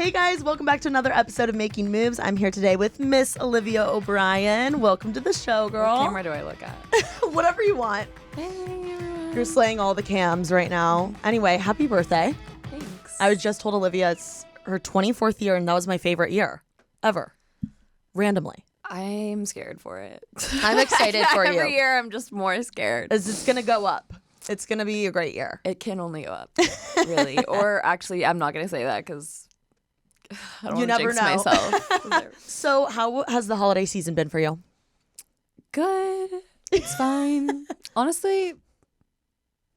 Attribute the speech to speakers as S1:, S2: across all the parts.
S1: Hey guys, welcome back to another episode of Making Moves. I'm here today with Miss Olivia O'Brien. Welcome to the show, girl.
S2: What camera do I look at?
S1: Whatever you want.
S2: Hey.
S1: You're slaying all the cams right now. Anyway, happy birthday.
S2: Thanks.
S1: I was just told Olivia it's her 24th year, and that was my favorite year ever. Randomly.
S2: I'm scared for it.
S1: I'm excited for you.
S2: Every year I'm just more scared.
S1: It's just going to go up. It's going to be a great year.
S2: It can only go up, really. Or actually, I'm not going to say that because I don't want to jinx myself.
S1: So how has the holiday season been for you?
S2: Good. It's fine. Honestly,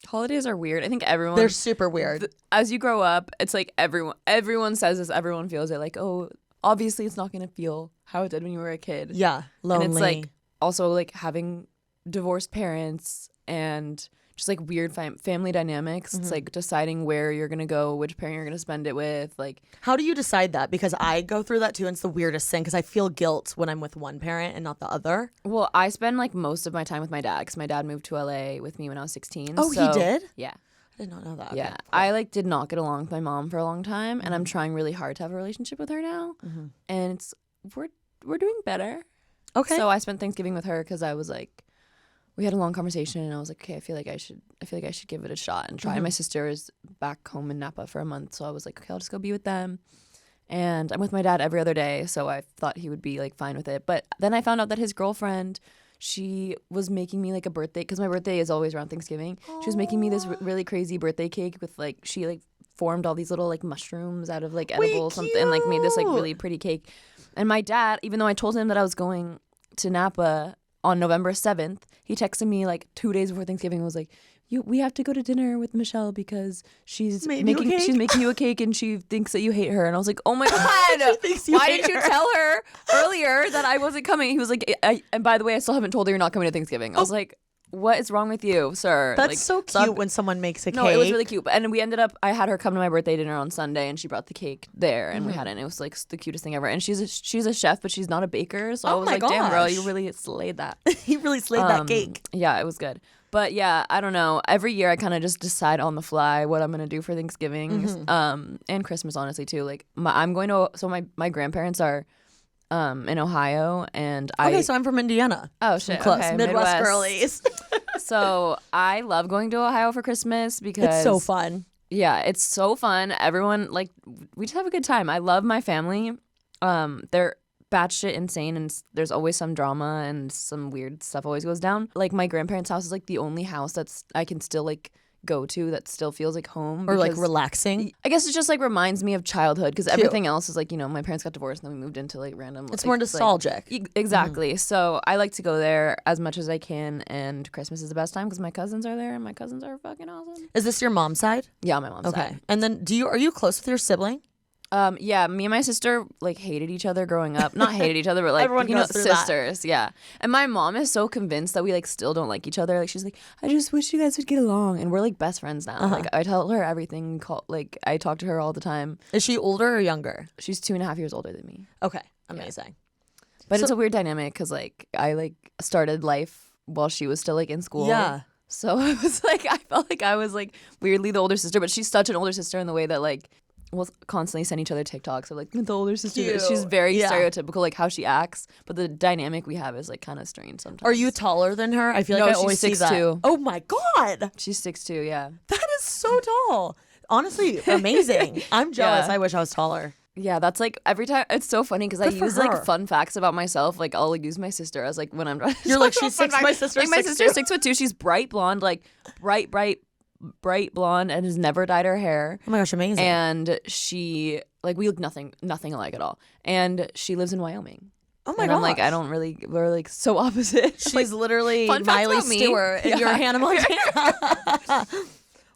S2: holidays are weird. I think everyone...
S1: They're super weird.
S2: As you grow up, it's like everyone says this. Everyone feels it. Like, oh, obviously it's not going to feel how it did when you were a kid.
S1: Yeah, lonely.
S2: And it's like also like having divorced parents and just like weird family dynamics. It's like deciding where you're going to go, which parent you're going to spend it with. Like,
S1: how do you decide that? Because I go through that too, and it's the weirdest thing because I feel guilt when I'm with one parent and not the other.
S2: Well, I spend like most of my time with my dad because my dad moved to LA with me when I was 16.
S1: Oh, he did?
S2: Yeah.
S1: I did not know that.
S2: Yeah.
S1: Okay, cool.
S2: I like did not get along with my mom for a long time, and I'm trying really hard to have a relationship with her now. And we're doing better.
S1: Okay.
S2: So I spent Thanksgiving with her because I was like, we had a long conversation, and I was like, okay, I feel like I should give it a shot and try. And my sister is back home in Napa for a month, so I was like, okay, I'll just go be with them. And I'm with my dad every other day, so I thought he would be like fine with it. But then I found out that his girlfriend, she was making me like a birthday, because my birthday is always around Thanksgiving. She was making me this really crazy birthday cake with like, she like formed all these little like mushrooms out of like edible something, and like made this like really pretty cake. And my dad, even though I told him that I was going to Napa on November 7th, he texted me like 2 days before Thanksgiving and was like, we have to go to dinner with Michelle because she's making you a cake and she thinks that you hate her. And I was like, oh my God, why didn't you tell her earlier that I wasn't coming? He was like, and by the way, I still haven't told her you're not coming to Thanksgiving. I was like, what is wrong with you, sir?
S1: That's
S2: like,
S1: so cute when someone makes a cake.
S2: No, it was really cute. And we ended up, I had her come to my birthday dinner on Sunday, and she brought the cake there, and we had it. And it was like the cutest thing ever. And she's a chef, but she's not a baker. So I was like, damn, girl, you really slayed that.
S1: You really slayed that cake.
S2: Yeah, it was good. But yeah, I don't know. Every year I kind of just decide on the fly what I'm going to do for Thanksgiving and Christmas, honestly, too. Like, my grandparents are in Ohio, and
S1: so I'm from Indiana.
S2: Oh, shit.
S1: Close.
S2: Okay,
S1: Midwest girlies.
S2: So I love going to Ohio for Christmas because
S1: it's so fun.
S2: Yeah, it's so fun. Everyone, like, we just have a good time. I love my family. They're batshit insane, and there's always some drama and some weird stuff always goes down. Like, my grandparents' house is like the only house that's I can still like go to that still feels like home,
S1: or like relaxing.
S2: I guess it just like reminds me of childhood, because everything else is like, you know, my parents got divorced and then we moved into like random.
S1: It's more nostalgic.
S2: Like, exactly. So I like to go there as much as I can, and Christmas is the best time because my cousins are there and my cousins are fucking awesome.
S1: Is this your mom's side?
S2: Yeah, my mom's side.
S1: Okay. And then are you close with your sibling?
S2: Yeah, me and my sister like hated each other growing up. Not hated each other, but like
S1: everyone goes through
S2: sisters. That. Yeah, and my mom is so convinced that we like still don't like each other. Like, she's like, I just wish you guys would get along, and we're like best friends now. Like, I tell her everything. Like, I talk to her all the time.
S1: Is she older or younger?
S2: She's 2.5 years older than me.
S1: Okay, amazing.
S2: Yeah. But it's a weird dynamic because like I like started life while she was still like in school.
S1: Yeah.
S2: So I was like, I felt like I was like weirdly the older sister, but she's such an older sister in the way that like we'll constantly send each other TikToks of like the older sister.
S1: Cute.
S2: She's very stereotypical, like how she acts, but the dynamic we have is like kind of strange sometimes.
S1: Are you taller than her? I feel like I always see that.
S2: 6'2".
S1: Oh my God.
S2: She's 6'2", yeah.
S1: That is so tall. Honestly, amazing. I'm jealous.
S2: Yeah.
S1: I wish I was taller.
S2: Yeah, that's like every time. It's so funny because I use
S1: her.
S2: like fun facts about myself. Like, I'll like, use my sister as like when I'm.
S1: You're like, she's six. My sister's
S2: like, my sister's 6'2". She's bright blonde, like bright blonde, and has never dyed her hair.
S1: Oh my gosh, amazing.
S2: And she like we look nothing alike at all. And she lives in Wyoming.
S1: Oh my
S2: god! I'm like, we're like so opposite.
S1: She's
S2: like,
S1: literally Miley Stewart and you're Hannah Montana.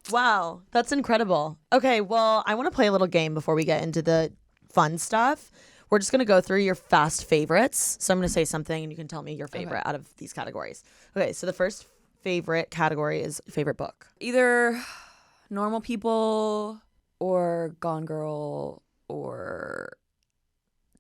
S1: Wow, that's incredible. Okay, well, I want to play a little game before we get into the fun stuff. We're just going to go through your fast favorites. So I'm going to say something and you can tell me your favorite out of these categories. Okay, so the first favorite category is favorite book.
S2: Either Normal People or Gone Girl or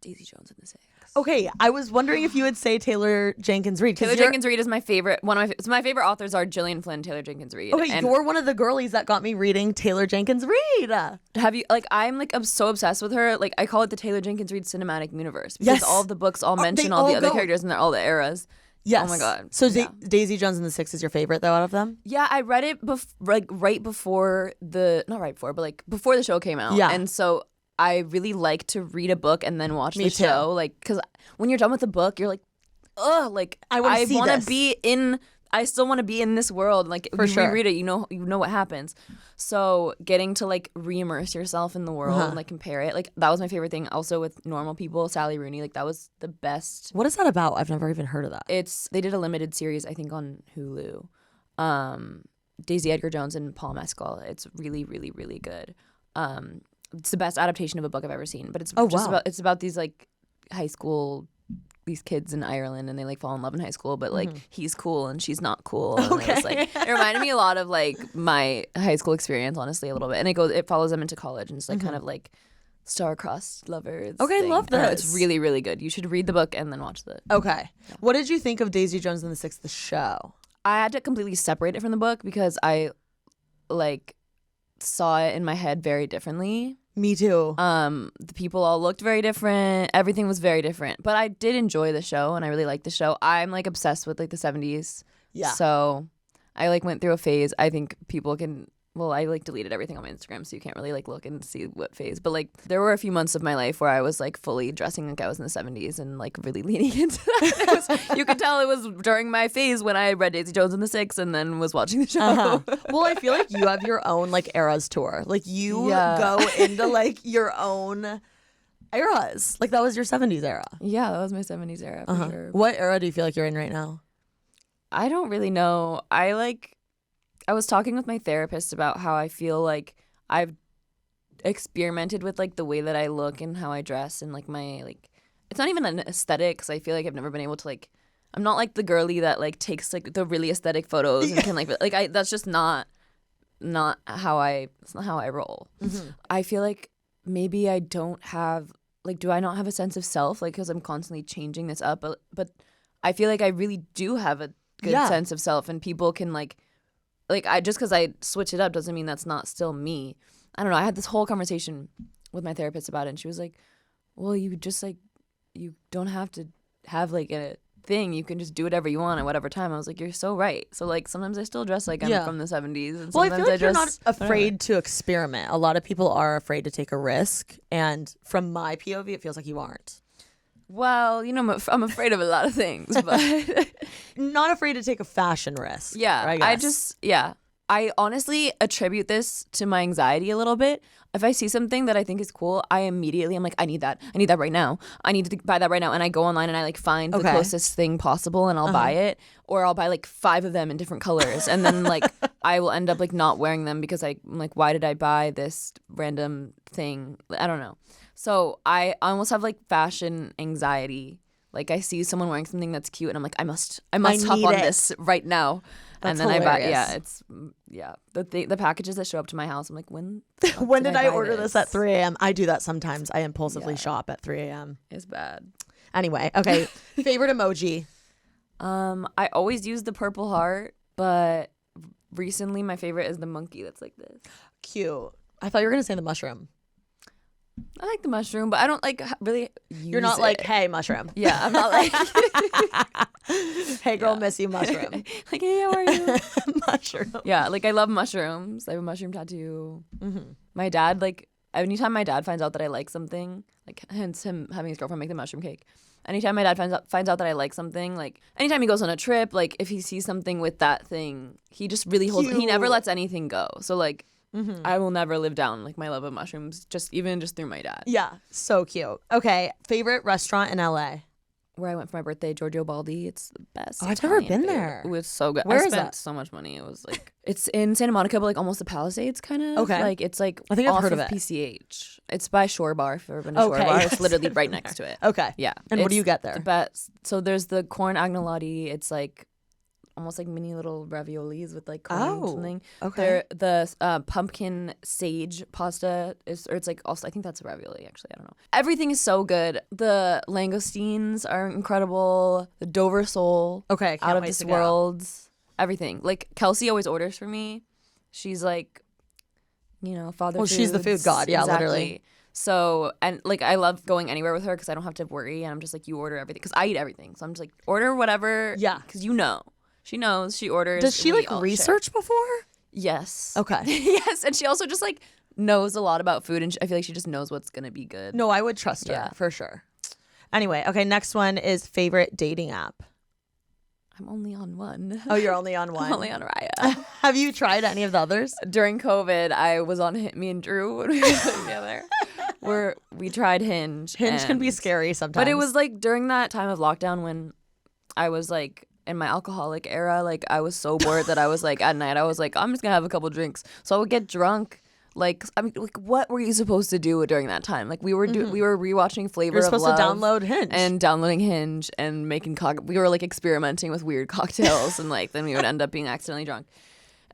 S2: Daisy Jones and the Six.
S1: Okay, I was wondering if you would say Taylor Jenkins Reid.
S2: Taylor Jenkins Reid is my favorite. My favorite authors are Gillian Flynn, Taylor Jenkins Reid.
S1: Okay, you're one of the girlies that got me reading Taylor Jenkins Reid.
S2: Have you I'm so obsessed with her. Like I call it the Taylor Jenkins Reid cinematic universe because all of the books all mention all the other characters and they're all the eras.
S1: Yes.
S2: Oh my god.
S1: So Daisy Jones and the Six is your favorite though out of them?
S2: Yeah, I read it right before before the show came out.
S1: Yeah.
S2: And so I really like to read a book and then watch the show. Like, because when you're done with the book, you're like, ugh, like I want to be in. I still want to be in this world. Like,
S1: for sure.
S2: Reread it, you know what happens. So getting to like re-immerse yourself in the world and like compare it, like that was my favorite thing. Also with Normal People, Sally Rooney, like that was the best.
S1: What is that about? I've never even heard of that.
S2: They did a limited series, I think, on Hulu. Daisy Edgar Jones and Paul Mescal. It's really, really, really good. It's the best adaptation of a book I've ever seen. But it's about these like high school. These kids in Ireland and they like fall in love in high school, but like he's cool and she's not cool. And
S1: okay.
S2: It reminded me a lot of like my high school experience, honestly, a little bit. And it follows them into college and it's like kind of like star-crossed lovers.
S1: Okay,
S2: thing.
S1: I love this.
S2: It's really, really good. You should read the book and then watch the.
S1: Okay. Yeah. What did you think of Daisy Jones and the Six, the show?
S2: I had to completely separate it from the book because I like saw it in my head very differently.
S1: Me too.
S2: The people all looked very different. Everything was very different. But I did enjoy the show and I really liked the show. I'm like obsessed with like the 70s.
S1: Yeah.
S2: So I like went through a phase. I think people can I like deleted everything on my Instagram so you can't really like look and see what phase. But like there were a few months of my life where I was like fully dressing like I was in the 70s and like really leaning into that. You could tell it was during my phase when I read Daisy Jones and the Six and then was watching the show.
S1: Well, I feel like you have your own like eras tour. Like you go into like your own eras. Like that was your 70s era.
S2: Yeah, that was my 70s era for sure.
S1: What era do you feel like you're in right now?
S2: I don't really know. I was talking with my therapist about how I feel like I've experimented with like the way that I look and how I dress and like my like it's not even an aesthetic because I feel like I've never been able to like I'm not like the girly that like takes like the really aesthetic photos and can like I that's just not how I roll. Mm-hmm. I feel like maybe I don't have like do I not have a sense of self like because I'm constantly changing this up but I feel like I really do have a good sense of self and people can like I just because I switch it up doesn't mean that's not still me. I don't know. I had this whole conversation with my therapist about it, and she was like, "Well, you just like you don't have to have like a thing. You can just do whatever you want at whatever time." I was like, "You're so right." So like sometimes I still dress like I'm from the 70s, and
S1: well, I feel like you're not afraid to experiment. A lot of people are afraid to take a risk, and from my POV, it feels like you aren't.
S2: Well, you know, I'm afraid of a lot of things, but
S1: not afraid to take a fashion risk.
S2: Yeah,
S1: I guess.
S2: I honestly attribute this to my anxiety a little bit. If I see something that I think is cool, I'm like, I need that right now. I need to buy that right now. And I go online and I like find the closest thing possible and I'll buy it. Or I'll buy like 5 of them in different colors. And then like I will end up like not wearing them because I'm like, why did I buy this random thing? I don't know. So I almost have like fashion anxiety. Like I see someone wearing something that's cute and I'm like, I must hop on this right now.
S1: That's
S2: and then
S1: hilarious.
S2: I buy the packages that show up to my house. I'm like, when
S1: did I order this at 3 a.m.? I do that sometimes. I impulsively shop at 3 a.m.
S2: It's bad.
S1: Anyway, okay. Favorite emoji?
S2: I always use the purple heart, but recently my favorite is the monkey that's like this.
S1: Cute. I thought you were gonna say the mushroom.
S2: I like the mushroom, but I don't like really use
S1: You're not like, hey, mushroom.
S2: Yeah, I'm not like,
S1: hey, girl, miss you, mushroom.
S2: Like, hey, how are you?
S1: Mushroom.
S2: Yeah, like I love mushrooms. I have a mushroom tattoo. Mm-hmm. My dad, like, anytime my dad finds out that I like something, like hence him having his girlfriend make the mushroom cake. Anytime my dad finds out that I like something, like anytime he goes on a trip, like if he sees something with that thing, he just really holds. He never lets anything go. So like. Mm-hmm. I will never live down like my love of mushrooms, just through my dad.
S1: Yeah, so cute. Okay, favorite restaurant in LA?
S2: Where I went for my birthday, Giorgio Baldi. It's the best.
S1: Oh, I've never been there.
S2: It was so good.
S1: Where
S2: I
S1: is
S2: spent
S1: that?
S2: so much money. It was like it's in Santa Monica, but like almost the Palisades kind of.
S1: Okay.
S2: Like it's like
S1: I think I've heard of it.
S2: PCH. It's by Shore Bar. If you've ever been to Shore Bar, it's literally right next to it.
S1: Okay.
S2: Yeah.
S1: And what do you get there?
S2: The best. So there's the corn agnolotti. It's like almost like mini little raviolis with like corn and something.
S1: Okay.
S2: They're the pumpkin sage pasta or it's like also I think that's a ravioli actually. I don't know. Everything is so good. The langoustines are incredible. The Dover sole.
S1: Okay.
S2: Out of this world. Everything. Like Kelsey always orders for me. She's like, father.
S1: Well, she's the food god. Yeah,
S2: exactly.
S1: literally.
S2: So, and like I love going anywhere with her because I don't have to worry, and I'm just like, you order everything because I eat everything. So I'm just like, order whatever.
S1: Yeah.
S2: Because she knows, she orders.
S1: Does she like research before?
S2: Yes.
S1: Okay.
S2: Yes, and she also just like knows a lot about food, and I feel like she just knows what's gonna be good.
S1: No, I would trust her for sure. Anyway, okay, next one is favorite dating app.
S2: I'm only on one.
S1: Oh, you're only on one?
S2: I'm only on Raya.
S1: Have you tried any of the others?
S2: During COVID, I was on me and Drew when we were together. We tried Hinge.
S1: Hinge can be scary sometimes.
S2: But it was like during that time of lockdown when I was like in my alcoholic era, like I was so bored that I was like at night, I was like, I'm just gonna have a couple drinks. So I would get drunk. Like, I mean, like, what were you supposed to do during that time? Like, we were rewatching Flavor of Love.
S1: You're supposed to download Hinge.
S2: And downloading Hinge and making we were like experimenting with weird cocktails and like then we would end up being accidentally drunk.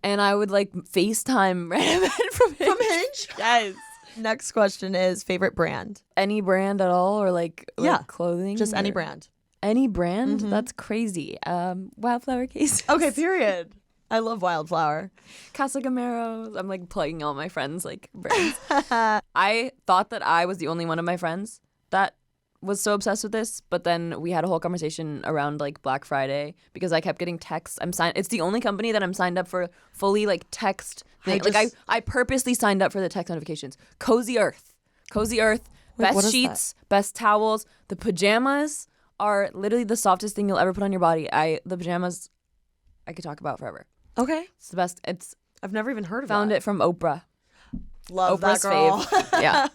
S2: And I would like FaceTime random men from Hinge.
S1: From Hinge?
S2: Yes.
S1: Next question is favorite brand.
S2: Any brand at all or like clothing?
S1: Just any brand.
S2: Any brand? That's crazy. Wildflower cases.
S1: Okay, period. I love Wildflower.
S2: Casa Gameros. I'm like plugging all my friends like brands. I thought that I was the only one of my friends that was so obsessed with this, but then we had a whole conversation around like Black Friday because I kept getting texts. It's the only company that I'm signed up for fully like text. I purposely signed up for the text notifications. Cozy Earth. Best sheets, best towels. The pajamas are literally the softest thing you'll ever put on your body. The pajamas I could talk about forever.
S1: Okay.
S2: It's the best.
S1: I've never even heard of it.
S2: Found it from Oprah.
S1: Love
S2: Oprah's
S1: that girl.
S2: fave. Yeah.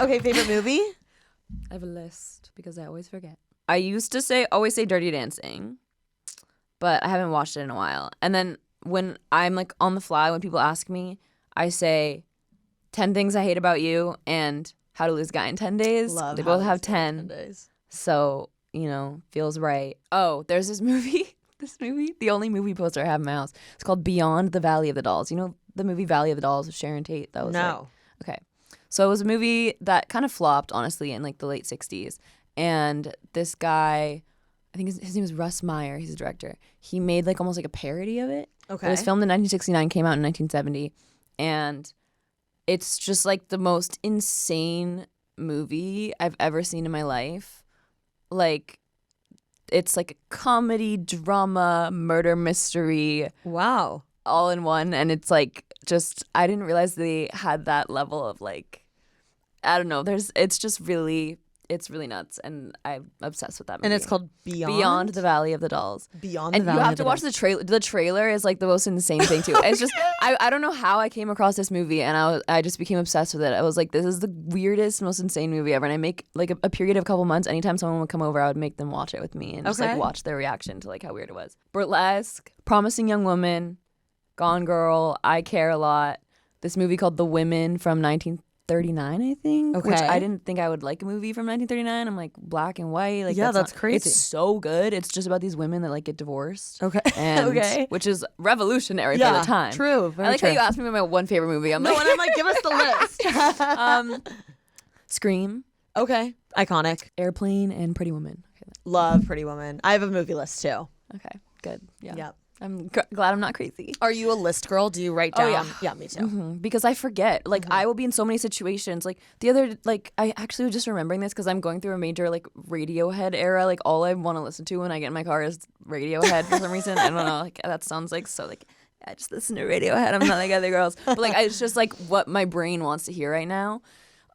S1: Okay, favorite movie?
S2: I have a list because I always forget. I used to always say Dirty Dancing, but I haven't watched it in a while. And then when I'm like on the fly, when people ask me, I say 10 Things I Hate About You and How to Lose a Guy in 10 Days. They both have 10
S1: days.
S2: So, feels right. Oh, there's this movie. The only movie poster I have in my house. It's called Beyond the Valley of the Dolls. You know the movie Valley of the Dolls with Sharon Tate? That was
S1: no.
S2: Okay. So it was a movie that kind of flopped, honestly, in like the late 60s. And this guy, I think his name is Russ Meyer. He's the director. He made like almost like a parody of it.
S1: Okay.
S2: It was filmed in 1969, came out in 1970. And it's just like the most insane movie I've ever seen in my life. Like, it's like a comedy, drama, murder mystery.
S1: Wow.
S2: All in one. And it's like, just, I didn't realize they had that level of like, I don't know. It's really nuts, and I'm obsessed with that movie.
S1: And it's called
S2: Beyond the Valley of the Dolls.
S1: Beyond
S2: and
S1: the Valley
S2: you have to watch the trailer. The trailer is like the most insane thing too. It's just I don't know how I came across this movie, and I just became obsessed with it. I was like, this is the weirdest, most insane movie ever. And I make like a period of a couple months. Anytime someone would come over, I would make them watch it with me and just like watch their reaction to like how weird it was. Burlesque, Promising Young Woman, Gone Girl, I Care a Lot. This movie called The Women from 1939, I think.
S1: Okay.
S2: Which I didn't think I would like a movie from 1939. I'm like black and white. Like
S1: that's crazy.
S2: It's so good. It's just about these women that like get divorced.
S1: Okay.
S2: And, which is revolutionary for the time.
S1: True.
S2: I like how you asked me my one favorite movie. I'm
S1: and I'm like, give us the list.
S2: Scream.
S1: Okay. Iconic.
S2: Airplane and Pretty Woman. Okay.
S1: Love Pretty Woman. I have a movie list too.
S2: Okay. Good. Yeah.
S1: Yep.
S2: I'm glad I'm not crazy.
S1: Are you a list girl? Do you write down?
S2: Oh,
S1: yeah, me too.
S2: Mm-hmm. Because I forget. Like, I will be in so many situations. Like, I actually was just remembering this because I'm going through a major, like, Radiohead era. Like, all I want to listen to when I get in my car is Radiohead for some reason. I don't know. Like, that sounds like so, like, I just listen to Radiohead. I'm not like other girls. But, like, it's just, like, what my brain wants to hear right now.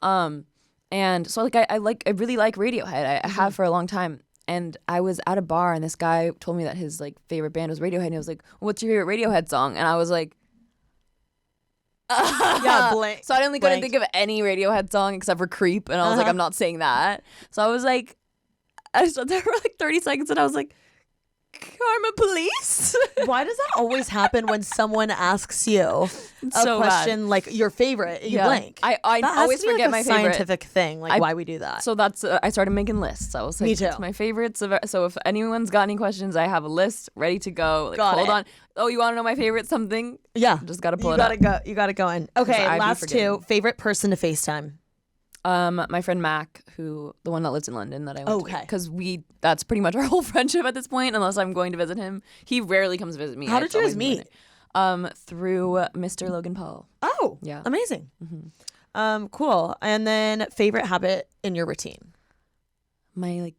S2: And so, like, I really like Radiohead. I have for a long time. And I was at a bar, and this guy told me that his like favorite band was Radiohead. And he was like, "What's your favorite Radiohead song?" And I was like,
S1: "Yeah, blank."
S2: So I only couldn't think of any Radiohead song except for "Creep," and I was like, "I'm not saying that." So I was like, I stood there for like 30 seconds, and I was like, karma police.
S1: Why does that always happen when someone asks you a
S2: so
S1: question
S2: bad.
S1: like your favorite? You
S2: Yeah.
S1: blank.
S2: I
S1: That
S2: always
S1: has to be
S2: forget
S1: like
S2: my
S1: a
S2: favorite.
S1: scientific thing, like why we do that.
S2: So that's I started making lists. I was like,
S1: Me too.
S2: it's my favorites. So if anyone's got any questions, I have a list ready to go. Like,
S1: Got
S2: hold
S1: it.
S2: on. Oh, you want to know my favorite something?
S1: Yeah,
S2: Just gotta pull
S1: you
S2: it
S1: gotta
S2: up.
S1: go. You gotta go in. Okay,
S2: I'd be
S1: last
S2: forgetting.
S1: two. Favorite person to FaceTime.
S2: My friend Mac, the one that lives in London that I went to.
S1: Okay.
S2: Because that's pretty much our whole friendship at this point, unless I'm going to visit him. He rarely comes visit me.
S1: How did
S2: It's
S1: you guys
S2: always
S1: meet?
S2: Monday. Through Mr. Logan Paul.
S1: Oh,
S2: Yeah.
S1: amazing.
S2: Mm-hmm.
S1: Cool. And then favorite habit in your routine.
S2: My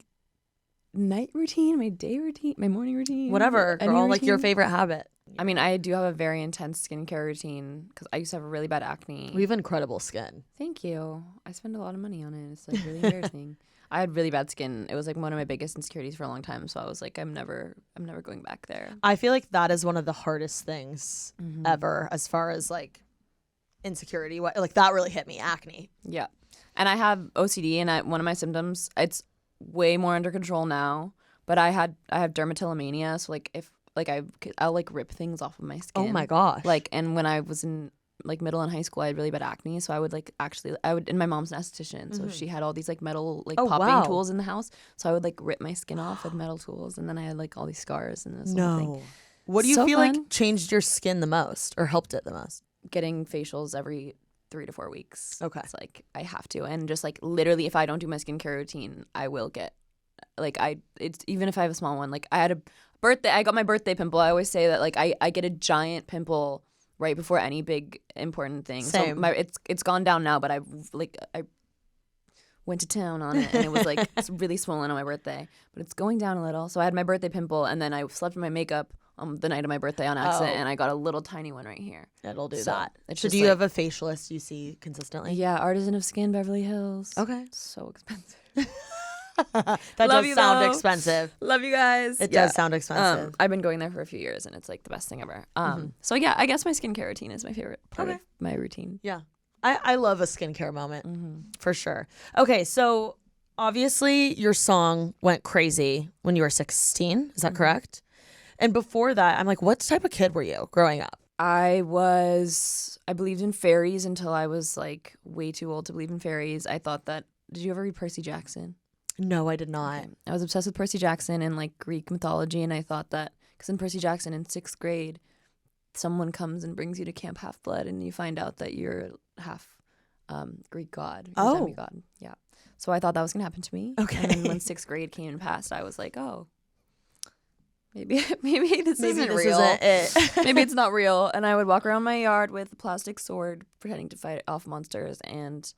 S2: night routine, my day routine, my morning routine.
S1: Whatever,
S2: any
S1: girl. Like your
S2: routine.
S1: favorite habit.
S2: I mean, I do have a very intense skincare routine because I used to have a really bad acne.
S1: We have incredible skin.
S2: Thank you. I spend a lot of money on it. It's like really embarrassing. I had really bad skin. It was like one of my biggest insecurities for a long time. So I was like, I'm never going back there.
S1: I feel like that is one of the hardest things
S2: Mm-hmm.
S1: ever as far as like insecurity. Like that really hit me, acne.
S2: Yeah. And I have OCD, and one of my symptoms, it's way more under control now. But I have dermatillomania, so like if like I'll like rip things off of my skin.
S1: Oh my gosh.
S2: Like, and when I was in like middle and high school, I had really bad acne, so I would and my mom's an esthetician, so she had all these like metal like popping
S1: wow.
S2: tools in the house, so I would like rip my skin off with metal tools, and then I had like all these scars and this whole thing.
S1: What do you
S2: So
S1: feel
S2: fun.
S1: like changed your skin the most or helped it the most?
S2: Getting facials every 3 to 4 weeks.
S1: Okay.
S2: It's like I have to, and just like literally, if I don't do my skincare routine, I will get it's even if I have a small one. Like I got my birthday pimple. I always say that like I get a giant pimple right before any big important thing.
S1: Same.
S2: So it's gone down now, but I went to town on it, and it was like it's really swollen on my birthday, but it's going down a little. So I had my birthday pimple, and then I slept in my makeup the night of my birthday on accident, and I got a little tiny one right here.
S1: It'll do
S2: So
S1: that.
S2: it's
S1: So
S2: just
S1: do you
S2: like-
S1: have a facialist you see consistently?
S2: Yeah, Artisan of Skin, Beverly Hills.
S1: Okay.
S2: So expensive.
S1: That
S2: Love
S1: does
S2: you,
S1: sound
S2: though.
S1: expensive.
S2: Love you guys.
S1: It does sound expensive.
S2: I've been going there for a few years, and it's like the best thing ever. So yeah, I guess my skincare routine is my favorite part of my routine.
S1: Yeah. I love a skincare moment for sure. Okay, so obviously your song went crazy when you were 16. Is that correct? And before that, I'm like, what type of kid were you growing up?
S2: I believed in fairies until I was like way too old to believe in fairies. I thought that, did you ever read Percy Jackson?
S1: No, I did not.
S2: Okay. I was obsessed with Percy Jackson and like Greek mythology, and I thought that because in Percy Jackson in 6th grade, someone comes and brings you to Camp Half-Blood, and you find out that you're half Greek god.
S1: Oh.
S2: Demigod. Yeah. So I thought that was gonna happen to me.
S1: Okay.
S2: And then when 6th grade came and passed, I was like, oh, maybe this isn't real.
S1: Isn't it.
S2: Maybe it's not real. And I would walk around my yard with a plastic sword, pretending to fight off monsters. And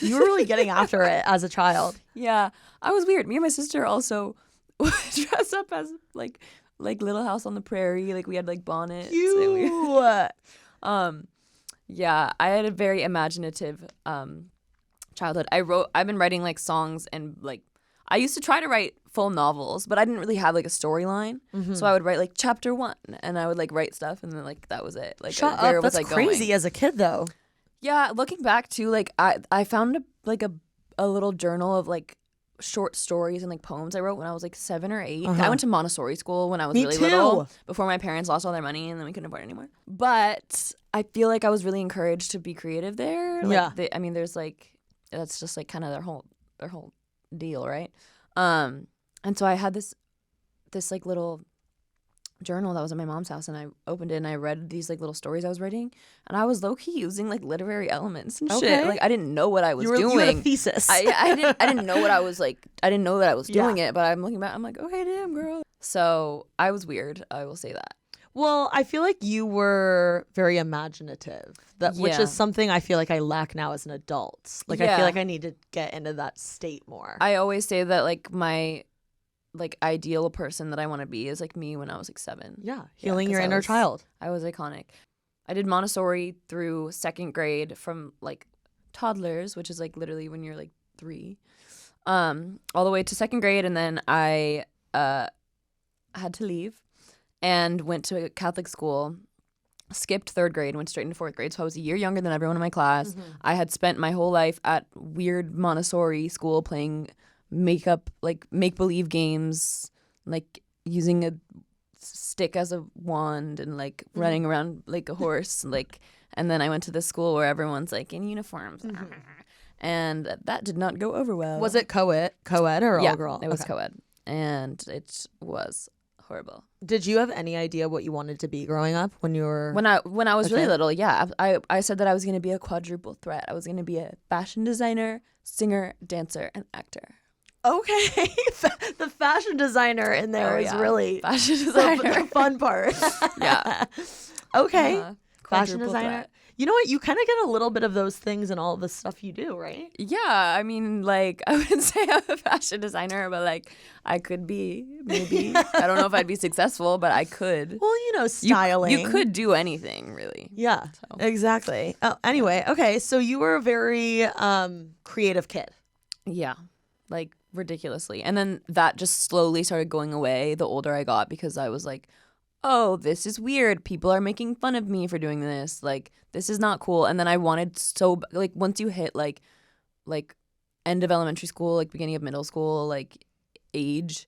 S1: You were really getting after it as a child.
S2: yeah, I was weird. Me and my sister also would dress up as like Little House on the Prairie. Like we had like bonnets. and yeah, I had a very imaginative childhood. I've been writing like songs, and like I used to try to write full novels, but I didn't really have like a storyline. So I would write like chapter 1, and I would like write stuff, and then like that was it. Like
S1: Shut
S2: where
S1: up.
S2: was
S1: That's
S2: I going?
S1: crazy as a kid, though.
S2: Yeah, looking back too, like I found a little journal of like short stories and like poems I wrote when I was like 7 or 8. I went to Montessori school when I was
S1: Me
S2: really
S1: too.
S2: little, before my parents lost all their money and then we couldn't afford it anymore. But I feel like I was really encouraged to be creative there. Like,
S1: Yeah.
S2: I mean, there's like that's just like kind of their whole deal, right? And so I had this like little journal that was at my mom's house, and I opened it and I read these like little stories I was writing, and I was low-key using like literary elements and
S1: Okay.
S2: shit. Like I didn't know what I was
S1: You
S2: doing.
S1: had a thesis.
S2: I didn't know what I was like. I didn't know that I was doing it, but I'm looking back, I'm like, okay, damn girl. So I was weird. I will say that.
S1: Well, I feel like you were very imaginative, which
S2: Yeah.
S1: is something I feel like I lack now as an adult. Like I
S2: Yeah.
S1: feel like I need to get into that state more.
S2: I always say that like my like ideal person that I want to be is like me when I was like 7.
S1: Yeah, healing your
S2: 'cause
S1: inner child.
S2: I was iconic. I did Montessori through 2nd grade from like toddlers, which is like literally when you're like 3, all the way to 2nd grade, and then I had to leave and went to a Catholic school. Skipped 3rd grade, went straight into 4th grade, so I was a year younger than everyone in my class. I had spent my whole life at weird Montessori school playing make-believe games, like using a stick as a wand and like running around like a horse, like. And then I went to this school where everyone's like in uniforms, and that did not go over well.
S1: Was it co-ed or all girl?
S2: It was co-ed, and it was horrible.
S1: Did you have any idea what you wanted to be growing up when you were
S2: when I was really little? Yeah, I said that I was going to be a quadruple threat. I was going to be a fashion designer, singer, dancer, and actor.
S1: Okay, the fashion designer in there is really
S2: fashion designer,
S1: the fun part.
S2: Yeah.
S1: Okay. Fashion
S2: Quadruple
S1: designer.
S2: threat.
S1: You know what? You kind of get a little bit of those things in all the stuff you do, right?
S2: Yeah, I mean, like, I wouldn't say I'm a fashion designer, but like, I could be, maybe. I don't know if I'd be successful, but I could.
S1: Well, styling.
S2: You could do anything, really.
S1: Yeah, exactly. Oh, anyway, okay, so you were a very creative kid.
S2: Yeah, like, ridiculously. And then that just slowly started going away the older I got, because I was like, oh, this is weird. People are making fun of me for doing this. Like, this is not cool. And then I wanted like, once you hit like end of elementary school, like beginning of middle school, like age,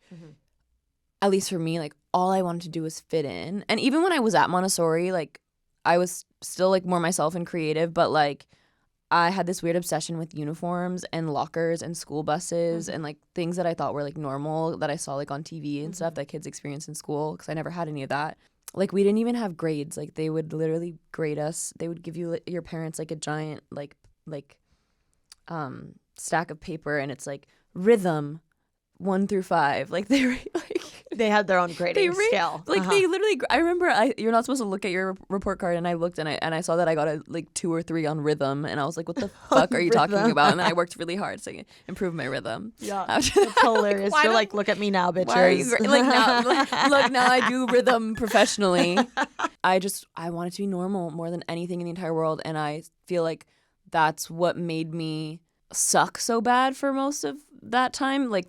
S2: at least for me, like all I wanted to do was fit in. And even when I was at Montessori, like I was still like more myself and creative, but like I had this weird obsession with uniforms and lockers and school buses and like things that I thought were like normal that I saw like on TV and stuff that kids experience in school, because I never had any of that. Like we didn't even have grades. Like they would literally grade us. They would give you your parents like a giant like stack of paper, and it's like rhythm 1 through 5. Like they were like
S1: they had their own grading scale.
S2: Like they literally. I remember you're not supposed to look at your report card, and I looked and I saw that I got a like 2 or 3 on rhythm, and I was like, what the fuck are you talking about? And then I worked really hard to improve my rhythm.
S1: Yeah, that's hilarious. You're like, look at me now, bitches.
S2: Why are you like now? Look now, I do rhythm professionally. I wanted to be normal more than anything in the entire world, and I feel like that's what made me suck so bad for most of that time. Like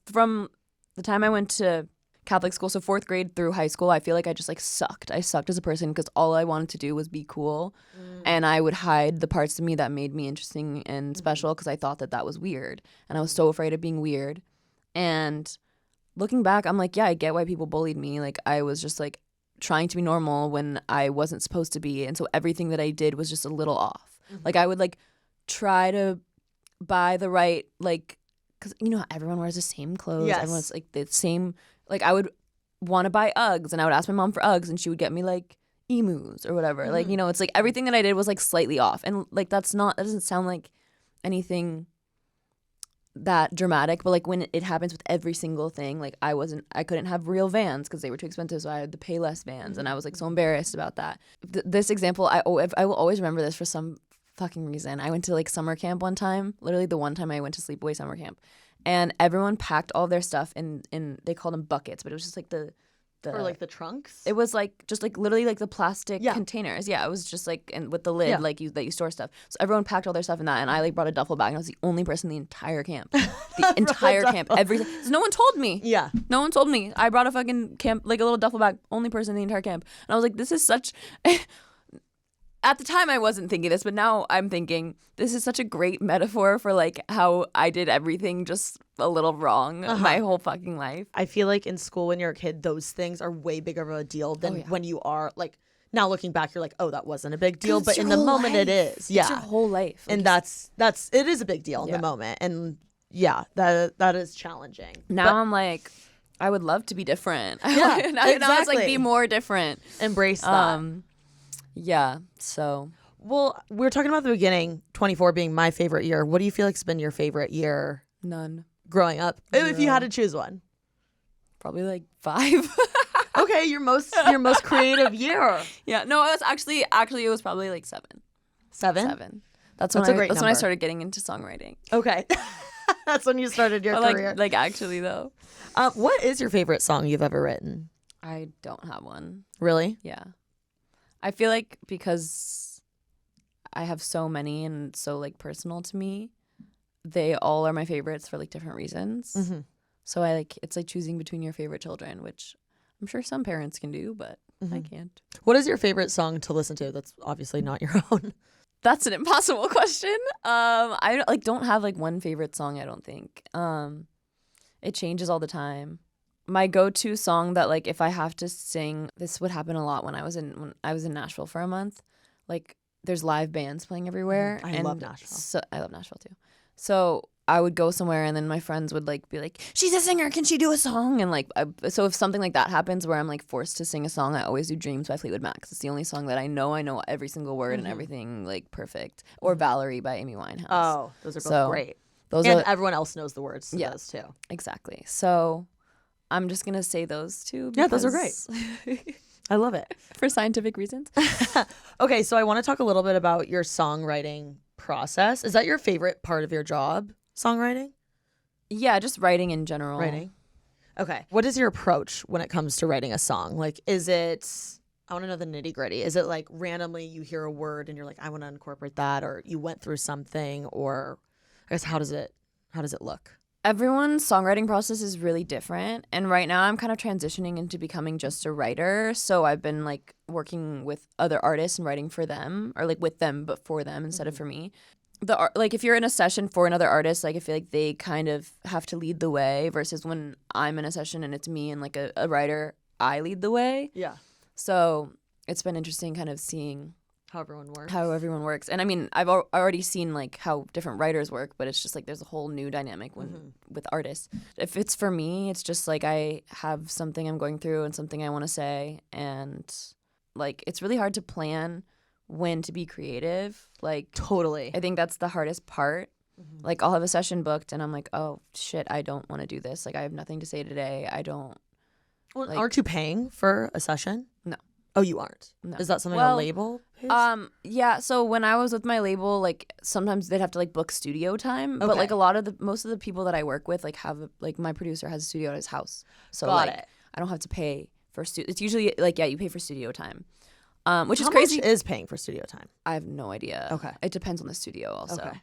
S2: from the time I went to Catholic school, so 4th grade through high school, I feel like I just like sucked. I sucked as a person because all I wanted to do was be cool, and I would hide the parts of me that made me interesting and special because I thought that was weird, and I was so afraid of being weird. And looking back, I'm like, yeah, I get why people bullied me. Like I was just like trying to be normal when I wasn't supposed to be, and so everything that I did was just a little off. Like I would like try to buy the right, like, because you know how everyone wears the same clothes.
S1: Yes.
S2: Everyone's like the same. Like I would want to buy Uggs, and I would ask my mom for Uggs, and she would get me like emus or whatever. Like, it's like everything that I did was like slightly off, and like that doesn't sound like anything that dramatic, but like when it happens with every single thing, like I couldn't have real Vans because they were too expensive, so I had to pay less Vans, and I was like so embarrassed about that. This example, I will always remember this for some fucking reason. I went to like summer camp one time, literally the one time I went to sleepaway summer camp, and everyone packed all their stuff in they called them buckets, but it was just like the
S1: or like the trunks.
S2: It was like just like literally like the plastic
S1: Yeah.
S2: containers. Yeah, it was just like and with the lid
S1: Yeah.
S2: like that you store stuff. So everyone packed all their stuff in that, and I like brought a duffel bag, and I was the only person in the entire camp. The entire camp. Everything. So no one told me.
S1: Yeah.
S2: No one told me. I brought a fucking camp, like a little duffel bag, only person in the entire camp. And I was like, this is such at the time I wasn't thinking this, but now I'm thinking this is such a great metaphor for like how I did everything just a little wrong my whole fucking life.
S1: I feel like in school when you're a kid, those things are way bigger of a deal than when you are like, now looking back, you're like, oh, that wasn't a big deal. But in the moment it is. Yeah.
S2: It's your whole life.
S1: Like, and it is a big deal in the moment. And yeah, that is challenging.
S2: Now I'm like, I would love to be different.
S1: Yeah,
S2: Now it's like be more different.
S1: Embrace that.
S2: Yeah, so.
S1: Well, we were talking about the beginning, 24 being my favorite year. What do you feel like has been your favorite year?
S2: None.
S1: Growing up? If you had to choose one.
S2: Probably like 5.
S1: Okay, your most creative year.
S2: Yeah, no, it was actually it was probably like 7.
S1: 7?
S2: 7. That's
S1: a great
S2: when I
S1: number.
S2: started getting into songwriting.
S1: Okay. That's when you started your career.
S2: Like actually though.
S1: What is your favorite song you've ever written?
S2: I don't have one.
S1: Really?
S2: Yeah. I feel like because I have so many and so like personal to me, they all are my favorites for like different reasons.
S1: Mm-hmm.
S2: So it's like choosing between your favorite children, which I'm sure some parents can do, but I can't.
S1: What is your favorite song to listen to that's obviously not your own?
S2: That's an impossible question. I don't have like one favorite song, I don't think. It changes all the time. my go-to song that like if I have to sing, this would happen a lot when I was in Nashville for a month. Like there's live bands playing everywhere.
S1: I love Nashville.
S2: So, I love Nashville too. So I would go somewhere and then my friends would like be like, she's a singer, can she do a song? And like so if something like that happens where I'm like forced to sing a song, I always do Dreams by Fleetwood Mac. It's the only song that I know every single word and everything like perfect. Or Valerie by Amy Winehouse.
S1: Oh, those are both great. And everyone else knows the words to those too.
S2: Exactly. So I'm just gonna say those two.
S1: Yeah, those are great. I love it.
S2: For scientific reasons.
S1: Okay, so I want to talk a little bit about your songwriting process. Is that your favorite part of your job, songwriting?
S2: Yeah, just writing in general.
S1: Writing. Okay. What is your approach when it comes to writing a song? Like, is it, I want to know the nitty gritty. Is it like randomly you hear a word and you're like, I want to incorporate that, or you went through something, or I guess how does it look?
S2: Everyone's songwriting process is really different. And right now I'm kind of transitioning into becoming just a writer. So I've been like working with other artists and writing for them, or like with them, but for them instead of for me. Like if you're in a session for another artist, like I feel like they kind of have to lead the way versus when I'm in a session and it's me and like a writer, I lead the way.
S1: Yeah.
S2: So it's been interesting kind of seeing
S1: how everyone works.
S2: And I mean, I've already seen like how different writers work, but it's just like there's a whole new dynamic with artists. If it's for me, it's just like I have something I'm going through and something I want to say, and like it's really hard to plan when to be creative. Like
S1: totally.
S2: I think that's the hardest part. Like I'll have a session booked and I'm like, oh shit, I don't want to do this. Like I have nothing to say today. I don't.
S1: Well, aren't you paying for a session?
S2: No.
S1: Oh, you aren't?
S2: No.
S1: Is that something a label pays?
S2: Yeah, so when I was with my label, like sometimes they'd have to like book studio time,
S1: okay.
S2: but like most of the people that I work with like have like my producer has a studio at his house. So
S1: Got
S2: like
S1: it.
S2: I don't have to pay for it's usually like you pay for studio time. Which is
S1: How
S2: crazy.
S1: much is paying for studio time?
S2: I have no idea.
S1: Okay.
S2: It depends on the studio also.
S1: Okay.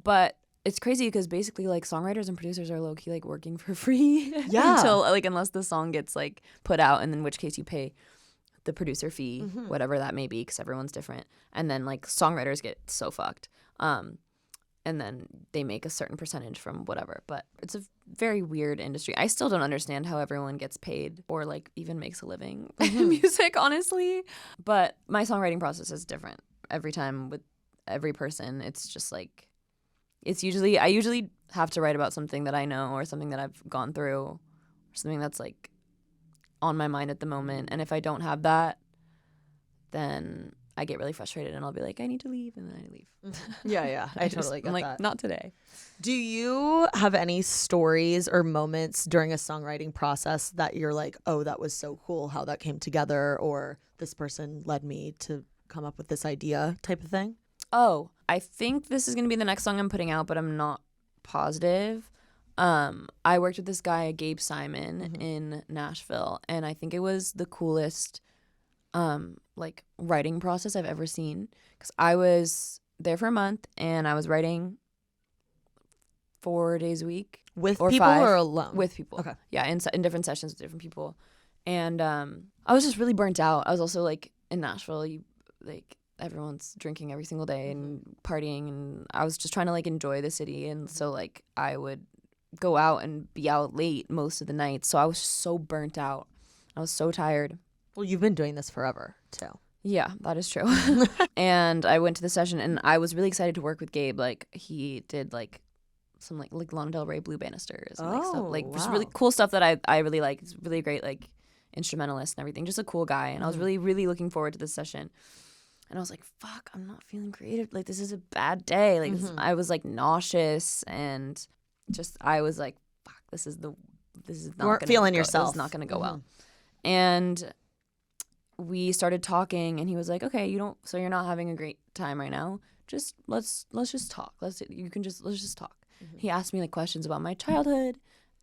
S2: But it's crazy because basically like songwriters and producers are low key like working for free.
S1: Yeah.
S2: Until like unless the song gets like put out, and in which case you pay the producer fee, whatever that may be, because everyone's different. And then like songwriters get so fucked. And then they make a certain percentage from whatever. But it's a very weird industry. I still don't understand how everyone gets paid or like even makes a living in music, honestly. But my songwriting process is different every time with every person. It's just like I usually have to write about something that I know or something that I've gone through or something that's like on my mind at the moment. And if I don't have that, then I get really frustrated and I'll be like, I need to leave, and then I leave.
S1: Yeah. I totally get
S2: I'm like,
S1: that.
S2: not today.
S1: Do you have any stories or moments during a songwriting process that you're like, oh, that was so cool how that came together, or this person led me to come up with this idea type of thing?
S2: Oh, I think this is going to be the next song I'm putting out, but I'm not positive. I worked with this guy, Gabe Simon, in Nashville, and I think it was the coolest like writing process I've ever seen, because I was there for a month and I was writing 4 days a week.
S1: With
S2: or
S1: people
S2: 5,
S1: or alone?
S2: With people.
S1: Okay.
S2: Yeah, in different sessions with different people. And I was just really burnt out. I was also like in Nashville, everyone's drinking every single day and partying, and I was just trying to like enjoy the city, and so like I would go out and be out late most of the night. So I was just so burnt out. I was so tired.
S1: Well, you've been doing this forever too.
S2: Yeah, that is true. And I went to the session and I was really excited to work with Gabe. Like he did like some like Lana Del Rey Blue Banisters and like stuff, like just really cool stuff that I really like. He's really great like instrumentalist and everything. Just a cool guy. And I was really, really looking forward to this session. And I was like, fuck, I'm not feeling creative. Like this is a bad day. Like I was like nauseous, and just I was like, fuck, this is not gonna
S1: feeling
S2: go,
S1: yourself.
S2: It's not gonna go well. And we started talking, and he was like, okay, so you're not having a great time right now. Just let's just talk. Let's just talk. He asked me like questions about my childhood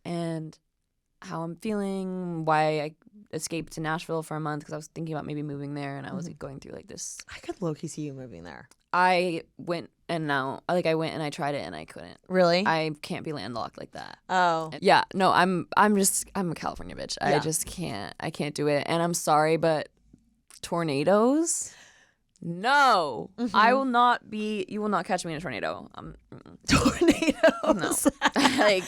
S2: and how I'm feeling, why I escaped to Nashville for a month, because I was thinking about maybe moving there, and I was like, going through like this.
S1: I could low-key see you moving there.
S2: I went and I tried it and I couldn't.
S1: Really?
S2: I can't be landlocked like that.
S1: Oh.
S2: Yeah, no, I'm a California bitch.
S1: Yeah.
S2: I can't do it. And I'm sorry, but tornadoes? No. You will not catch me in a tornado.
S1: Tornadoes.
S2: No. like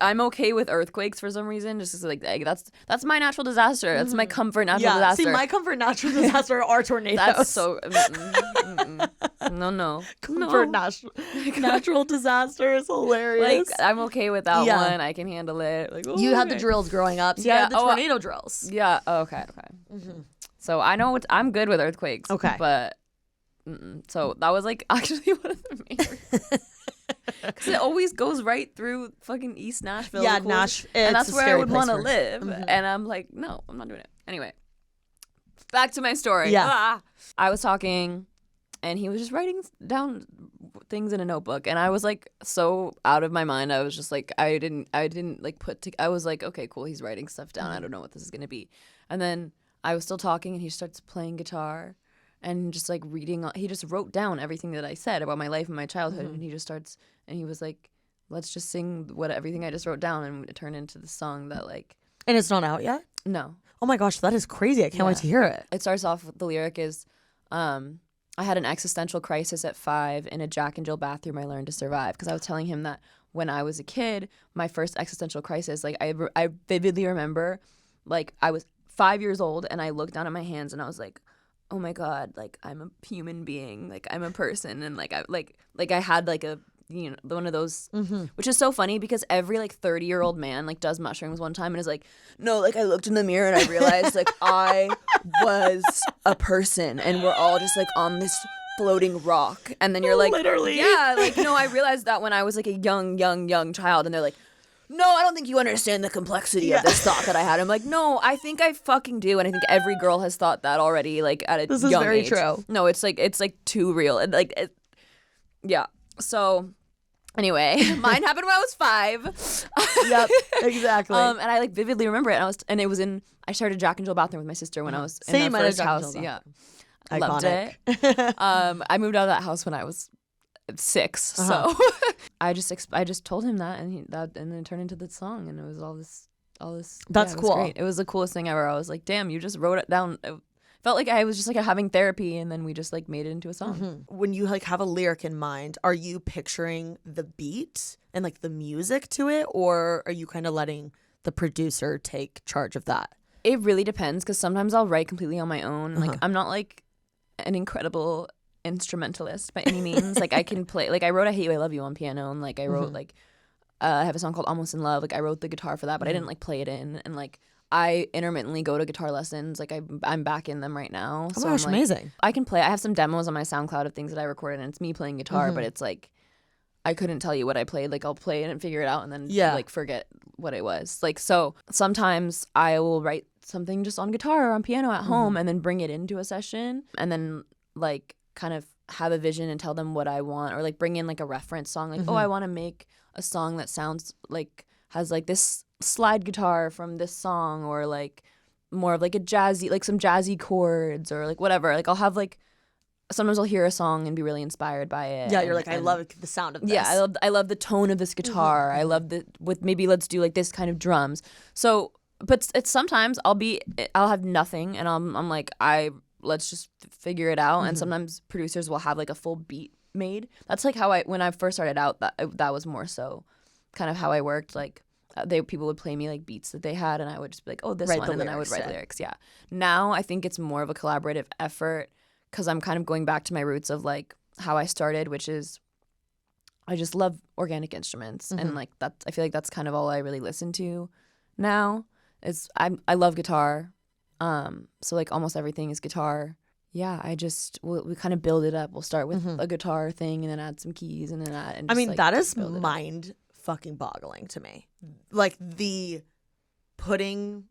S2: I'm okay with earthquakes for some reason. Just 'cause, like that's my natural disaster. That's my comfort natural disaster.
S1: See, my comfort natural disaster are tornadoes.
S2: That's so no.
S1: Comfort natural disaster is hilarious.
S2: Like I'm okay with that one. I can handle it. Like
S1: you had the drills growing up. So you had the tornado drills.
S2: Yeah. Oh, okay. So I know I'm good with earthquakes.
S1: Okay.
S2: But so that was like actually one of the main reasons. Because it always goes right through fucking East Nashville.
S1: Yeah,
S2: and that's where I would want to live. And I'm like, no, I'm not doing it. Anyway, back to my story.
S1: Yeah.
S2: I was talking, and he was just writing down things in a notebook, and I was like so out of my mind. I was just like, I didn't like I was like, okay, cool. He's writing stuff down. I don't know what this is gonna be. And then I was still talking, and he starts playing guitar. And just like reading, he just wrote down everything that I said about my life and my childhood. And he just starts, and he was like, let's just sing everything I just wrote down. And it turned into the song that like.
S1: And it's not out yet?
S2: No.
S1: Oh my gosh, that is crazy. I can't wait to hear it.
S2: It starts off with the lyric is, I had an existential crisis at 5 in a Jack and Jill bathroom. I learned to survive. Because I was telling him that when I was a kid, my first existential crisis, like I vividly remember, like I was 5 years old and I looked down at my hands and I was like, oh my God, like I'm a human being, like I'm a person, and like I had like a, you know, one of those, which is so funny because every like 30-year-old man like does mushrooms one time and is like, no, like I looked in the mirror and I realized like I was a person and we're all just like on this floating rock, and then you're like,
S1: literally,
S2: yeah, like no, I realized that when I was like a young child, and they're like, no, I don't think you understand the complexity of this thought that I had. I'm like, no, I think I fucking do, and I think every girl has thought that already, like at a
S1: this
S2: young
S1: is very
S2: age.
S1: true.
S2: No, it's like too real, and like, yeah. So, anyway, mine happened when I was 5.
S1: Yep, exactly.
S2: And I like vividly remember it. And it was I shared a Jack and Jill bathroom with my sister when I was in our first house. Yeah, loved it. I moved out of that house when I was 6, so I just told him that, and then it turned into the song, and it was all this.
S1: That's cool.
S2: Great. It was the coolest thing ever. I was like, damn, you just wrote it down. It felt like I was just like having therapy, and then we just like made it into a song.
S1: When you like have a lyric in mind, are you picturing the beat and like the music to it, or are you kind of letting the producer take charge of that?
S2: It really depends, because sometimes I'll write completely on my own. Like I'm not like an incredible instrumentalist by any means. Like I can play, like I wrote I Hate You, I Love You on piano, and like I wrote like I have a song called Almost in Love. Like I wrote the guitar for that, but I didn't like play it in. And like I intermittently go to guitar lessons. Like I'm back in them right now.
S1: Oh my gosh,
S2: like,
S1: amazing.
S2: I can play. I have some demos on my SoundCloud of things that I recorded, and it's me playing guitar, but it's like I couldn't tell you what I played. Like I'll play it and figure it out, and then like forget what it was. Like so sometimes I will write something just on guitar or on piano at home, and then bring it into a session, and then like kind of have a vision and tell them what I want, or like bring in like a reference song, like oh, I want to make a song that sounds like has like this slide guitar from this song, or like more of like a jazzy, like some jazzy chords, or like whatever. Like I'll have like sometimes I'll hear a song and be really inspired by it.
S1: Yeah, you're like, I love the sound of this.
S2: Yeah, I love the tone of this guitar. I love maybe let's do like this kind of drums. So, but it's sometimes I'll have nothing, and I'm like let's just figure it out. And sometimes producers will have like a full beat made. That's like how when I first started out, that was more so kind of how I worked. Like people would play me like beats that they had, and I would just be like, oh, this one, and then I would write lyrics. Yeah. Now I think it's more of a collaborative effort, because I'm kind of going back to my roots of like how I started, which is I just love organic instruments, and like that. I feel like that's kind of all I really listen to now. I love guitar. So like almost everything is guitar. Yeah, we kind of build it up. We'll start with a guitar thing, and then add some keys, and then add. And just,
S1: I mean,
S2: like,
S1: that is mind fucking boggling to me. Like the putting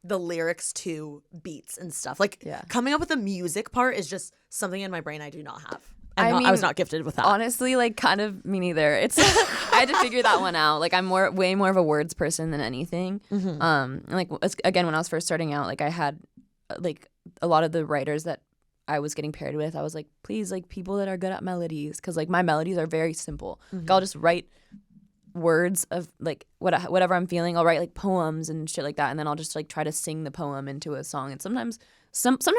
S1: the lyrics to beats and stuff. Like coming up with the music part is just something in my brain I do not have. I was not gifted with that.
S2: Honestly, like kind of me neither. It's I had to figure that one out. Like I'm way more of a words person than anything. And like again, when I was first starting out, like I had like a lot of the writers that I was getting paired with, I was like, please, like people that are good at melodies, because like my melodies are very simple. Like, I'll just write words of like whatever I'm feeling. I'll write like poems and shit like that, and then I'll just like try to sing the poem into a song. And sometimes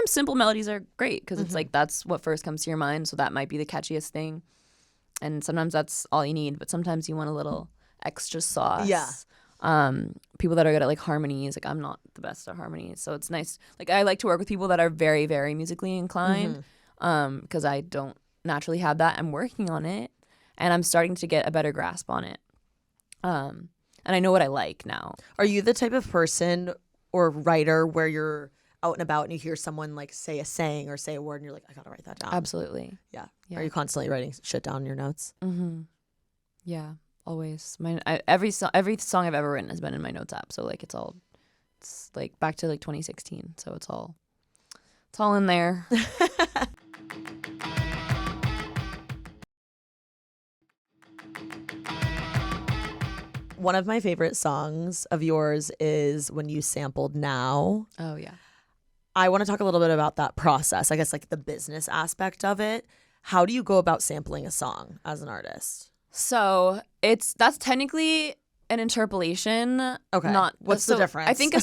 S2: simple melodies are great, because it's like that's what first comes to your mind, so that might be the catchiest thing. And sometimes that's all you need, but sometimes you want a little extra sauce.
S1: Yeah.
S2: People that are good at like harmonies, like I'm not the best at harmonies, so it's nice. Like I like to work with people that are very, very musically inclined, because I don't naturally have that. I'm working on it, and I'm starting to get a better grasp on it. And I know what I like now.
S1: Are you the type of person or writer where you're out and about and you hear someone like say a saying or say a word and you're like, I gotta write that down?
S2: Absolutely.
S1: Yeah.
S2: Yeah.
S1: Are you constantly writing shit down in your notes?
S2: Yeah, always. Every song I've ever written has been in my notes app. So like it's like back to like 2016. So it's all in there.
S1: One of my favorite songs of yours is when you sampled Now.
S2: Oh yeah.
S1: I want to talk a little bit about that process. I guess like the business aspect of it. How do you go about sampling a song as an artist?
S2: So that's technically an interpolation.
S1: Okay. What's the difference?
S2: I think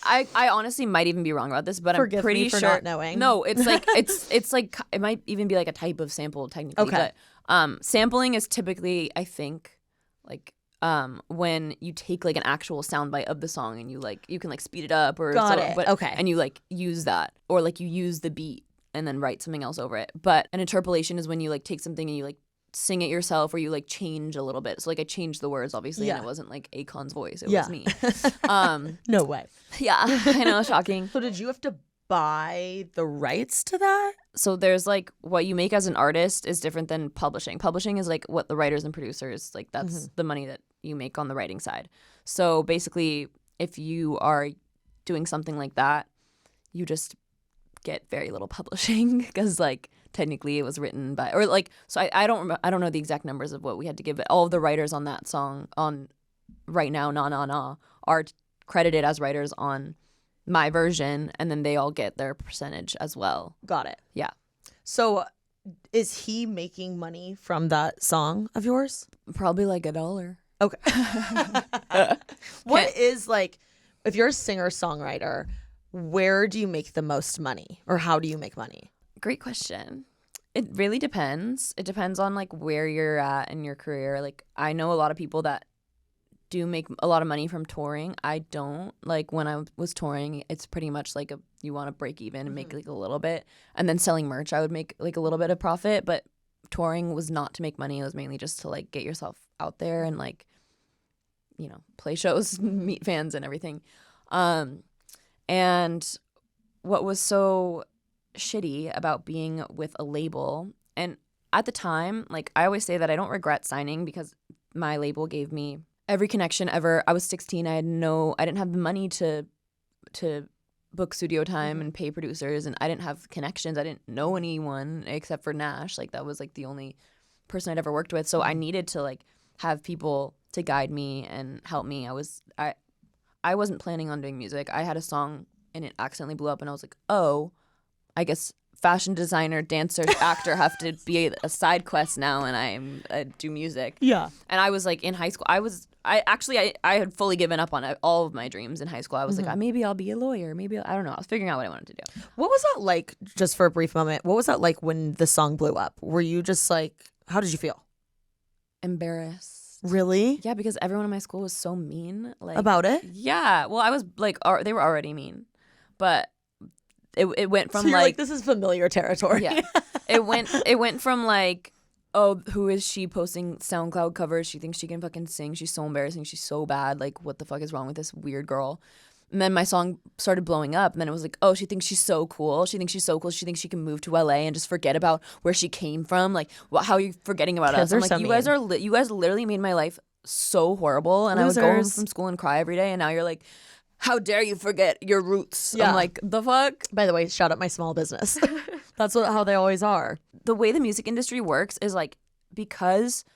S2: I honestly might even be wrong about this, but
S1: Forgive
S2: I'm pretty
S1: me for
S2: sure.
S1: not knowing.
S2: No, it's like it's like it might even be like a type of sample technically.
S1: Okay.
S2: But sampling is typically, I think, like when you take like an actual soundbite of the song and you can like speed it up or
S1: Okay.
S2: and you like use that, or like you use the beat and then write something else over it. But an interpolation is when you like take something and you like sing it yourself, or you like change a little bit. So like I changed the words obviously, and it wasn't like Akon's voice, it was me.
S1: No way.
S2: Yeah, I know, shocking.
S1: So did you have to buy the rights to that?
S2: So there's like what you make as an artist is different than publishing. Publishing is like what the writers and producers, like that's the money that you make on the writing side. So basically if you are doing something like that, you just get very little publishing because like technically it was written by, or like, so I don't know the exact numbers of what we had to give, but all of the writers on that song on Right Now Na Na Na are credited as writers on my version, and then they all get their percentage as well.
S1: Got it.
S2: Yeah.
S1: So is he making money from that song of yours?
S2: Probably like $1.
S1: Okay. What is like, if you're a singer-songwriter, where do you make the most money, or how do you make money?
S2: Great question. It really depends. It depends on like where you're at in your career. Like I know a lot of people that do make a lot of money from touring. I don't. Like when I was touring, it's pretty much like you want to break even and make like a little bit, and then selling merch I would make like a little bit of profit, but touring was not to make money. It was mainly just to like get yourself out there and like, you know, play shows, meet fans and everything. And what was so shitty about being with a label, and at the time, like I always say that I don't regret signing because my label gave me every connection ever. I was 16. I didn't have the money to book studio time and pay producers, and I didn't have connections. I didn't know anyone except for Nash. Like that was like the only person I'd ever worked with. So I needed to like have people to guide me and help me. I wasn't planning on doing music. I had a song and it accidentally blew up, and I was like, oh, I guess fashion designer, dancer, actor have to be a side quest now, and I do music.
S1: Yeah.
S2: And I was like in high school. I had fully given up on all of my dreams in high school. I was like, maybe I'll be a lawyer. I don't know. I was figuring out what I wanted to do.
S1: What was that like, just for a brief moment? What was that like when the song blew up? Were you just like, how did you feel?
S2: Embarrassed.
S1: Really?
S2: Yeah, because everyone in my school was so mean. Like
S1: About it?
S2: Yeah. Well, I was like, they were already mean, but it went from
S1: so you're like, this is familiar territory.
S2: Yeah. It went from like, oh, who is she posting SoundCloud covers? She thinks she can fucking sing. She's so embarrassing. She's so bad. Like, what the fuck is wrong with this weird girl? And then my song started blowing up, and then it was like, oh, she thinks she's so cool. She thinks she's so cool. She thinks she can move to LA and just forget about where she came from. Like, how are you forgetting about
S1: Kids
S2: us? I'm
S1: are
S2: like,
S1: so
S2: you guys literally made my life so horrible, and I would go home from school and cry every day. And now you're like, how dare you forget your roots? Yeah. I'm like, the fuck?
S1: By the way, shout out my small business. That's how they always are.
S2: The way the music industry works is like, because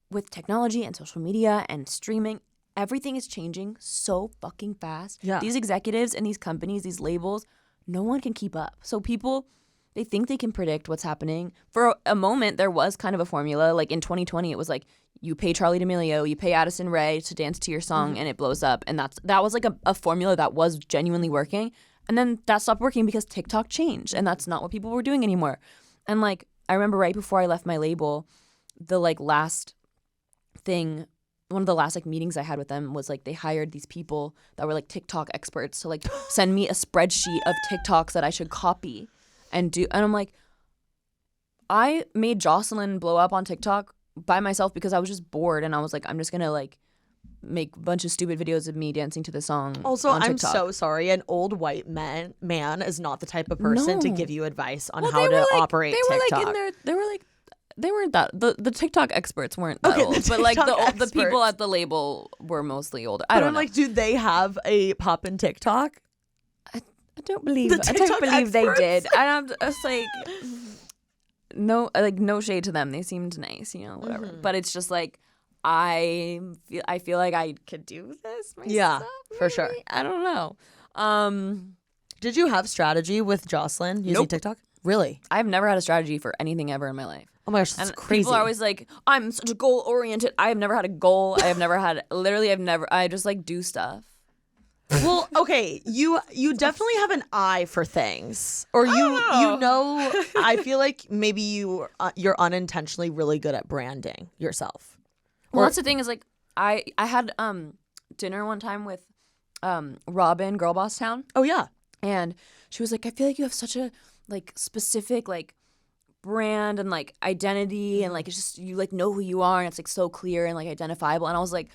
S2: with technology and social media and streaming, everything is changing so fucking fast.
S1: Yeah.
S2: These executives and these companies, these labels, no one can keep up. So people, they think they can predict what's happening. For a moment, there was kind of a formula. Like in 2020, it was like, you pay Charli D'Amelio, you pay Addison Rae to dance to your song, and it blows up. And that was like a formula that was genuinely working. And then that stopped working because TikTok changed, and that's not what people were doing anymore. And like, I remember right before I left my label, the like last thing, one of the last like meetings I had with them was like they hired these people that were like TikTok experts to like send me a spreadsheet of TikToks that I should copy and do. And I'm like, I made Jocelyn blow up on TikTok by myself because I was just bored, and I was like, I'm just gonna like make a bunch of stupid videos of me dancing to the song.
S1: Also,
S2: on
S1: I'm
S2: TikTok.
S1: so sorry. An old white man is not the type of person to
S2: No.
S1: give you advice on
S2: Well,
S1: how
S2: they
S1: to
S2: were, like,
S1: operate
S2: They were
S1: TikTok.
S2: like in their, they weren't that, the TikTok experts weren't that old, but like the people at the label were mostly older. I don't know.
S1: like, do they have a poppin' TikTok?
S2: I don't believe they
S1: experts?
S2: did. And I'm just like, no shade to them. They seemed nice, you know, whatever.
S1: Mm-hmm.
S2: But it's just like, I feel like I could do this myself.
S1: Yeah, for sure.
S2: maybe? I don't know.
S1: Did you have strategy with Jocelyn using
S2: Nope.
S1: TikTok? Really?
S2: I've never had a strategy for anything ever in my life.
S1: Oh my gosh, that's
S2: And
S1: crazy.
S2: people are always like, I'm such a goal oriented. I have never had a goal. I just like do stuff.
S1: Well, okay, you definitely have an eye for things, or you know. I feel like maybe you're unintentionally really good at branding yourself.
S2: Well, that's the thing is like I had dinner one time with Robin, Girl Boss Town,
S1: Oh yeah,
S2: and she was like, I feel like you have such a like specific like brand and like identity, and like it's just you like know who you are, and it's like so clear and like identifiable. And I was like,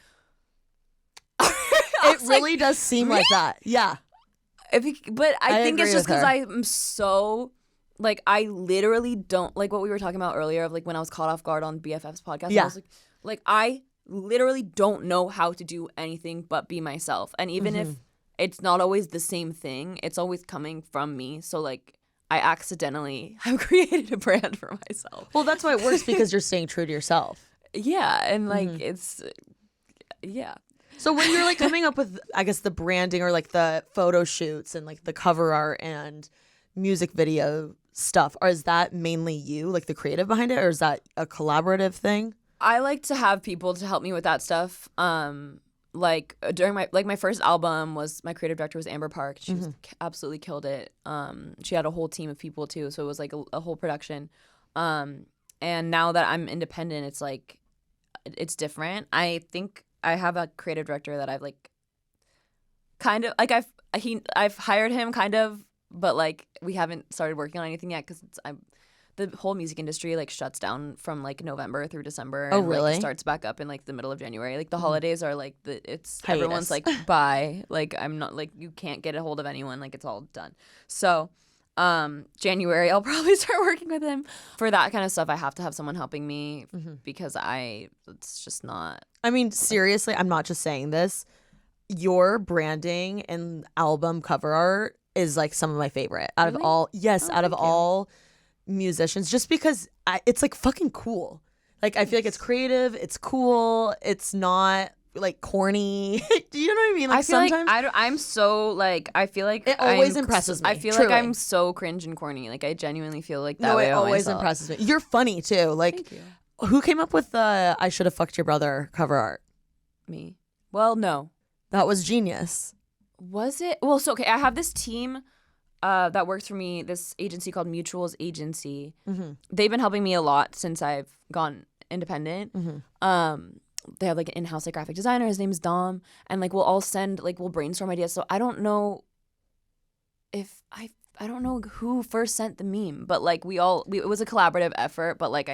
S1: it really does seem like that. Yeah.
S2: But I think it's
S1: agree
S2: just
S1: with
S2: because
S1: her.
S2: I'm so like I literally don't like what we were talking about earlier of like when I was caught off guard on BFF's podcast.
S1: Yeah.
S2: I was like I literally don't know how to do anything but be myself, and even if it's not always the same thing, it's always coming from me. So like I accidentally have created a brand for myself.
S1: Well, that's why it works, because you're staying true to yourself.
S2: Yeah, and like it's yeah.
S1: So when you're like coming up with, I guess, the branding or like the photo shoots and like the cover art and music video stuff, or is that mainly you, like the creative behind it, or is that a collaborative thing?
S2: I like to have people to help me with that stuff. Like during my first album was my creative director was Amber Park. She was absolutely killed it. She had a whole team of people too, so it was like a whole production. And now that I'm independent, it's like it's different. I think I have a creative director that I've like kind of like I've hired him kind of, but like we haven't started working on anything yet because the whole music industry like shuts down from like November through December.
S1: Oh,
S2: and,
S1: really?
S2: Like, starts back up in like the middle of January. Like the holidays are like
S1: Hiatus.
S2: everyone's like bye. Like I'm not like you can't get a hold of anyone. Like it's all done. So January I'll probably start working with him for that kind of stuff. I have to have someone helping me because it's just not.
S1: I mean, seriously, I'm not just saying this. Your branding and album cover art is like some of my favorite out of
S2: Really?
S1: all. Yes,
S2: Oh,
S1: out of
S2: thank you.
S1: all musicians, just because it's like fucking cool. Like I feel like it's creative, it's cool, it's not like corny. Do you know what I mean? Like
S2: I feel
S1: sometimes
S2: like I'm so like I feel like
S1: It always
S2: I'm-
S1: impresses me,
S2: I feel
S1: truly.
S2: like I'm so cringe and corny. Like I genuinely feel like that
S1: no,
S2: way
S1: it
S2: about
S1: always
S2: myself.
S1: impresses me. You're funny too. Like
S2: Thank you.
S1: who came up with the "I Should Have Fucked Your Brother" cover art?
S2: Me. Well, no.
S1: That was genius.
S2: Was it? Well, so okay, I have this team that works for me, this agency called Mutuals Agency. They've been helping me a lot since I've gone independent. They have like an in-house like graphic designer. His name is Dom, and like we'll brainstorm ideas. So I don't know if I don't know who first sent the meme, but like it was a collaborative effort. But like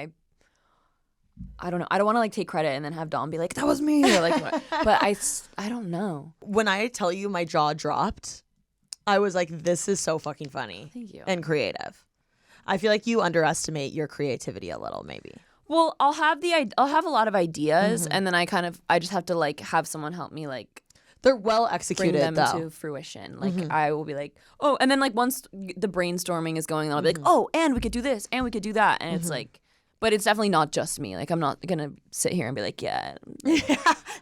S2: I don't know. I don't want to like take credit and then have Dom be like that was me or like what. But I don't know.
S1: When I tell you my jaw dropped, I was like, this is so fucking funny.
S2: Thank you.
S1: And creative. I feel like you underestimate your creativity a little, maybe.
S2: Well, I'll have a lot of ideas, and then I just have to like have someone help me like
S1: They're well
S2: bring
S1: executed,
S2: them
S1: though.
S2: to fruition. Like I will be like, oh, and then like once the brainstorming is going on, I'll be like, oh, and we could do this, and we could do that, and it's like, but it's definitely not just me. Like I'm not gonna sit here and be like, yeah,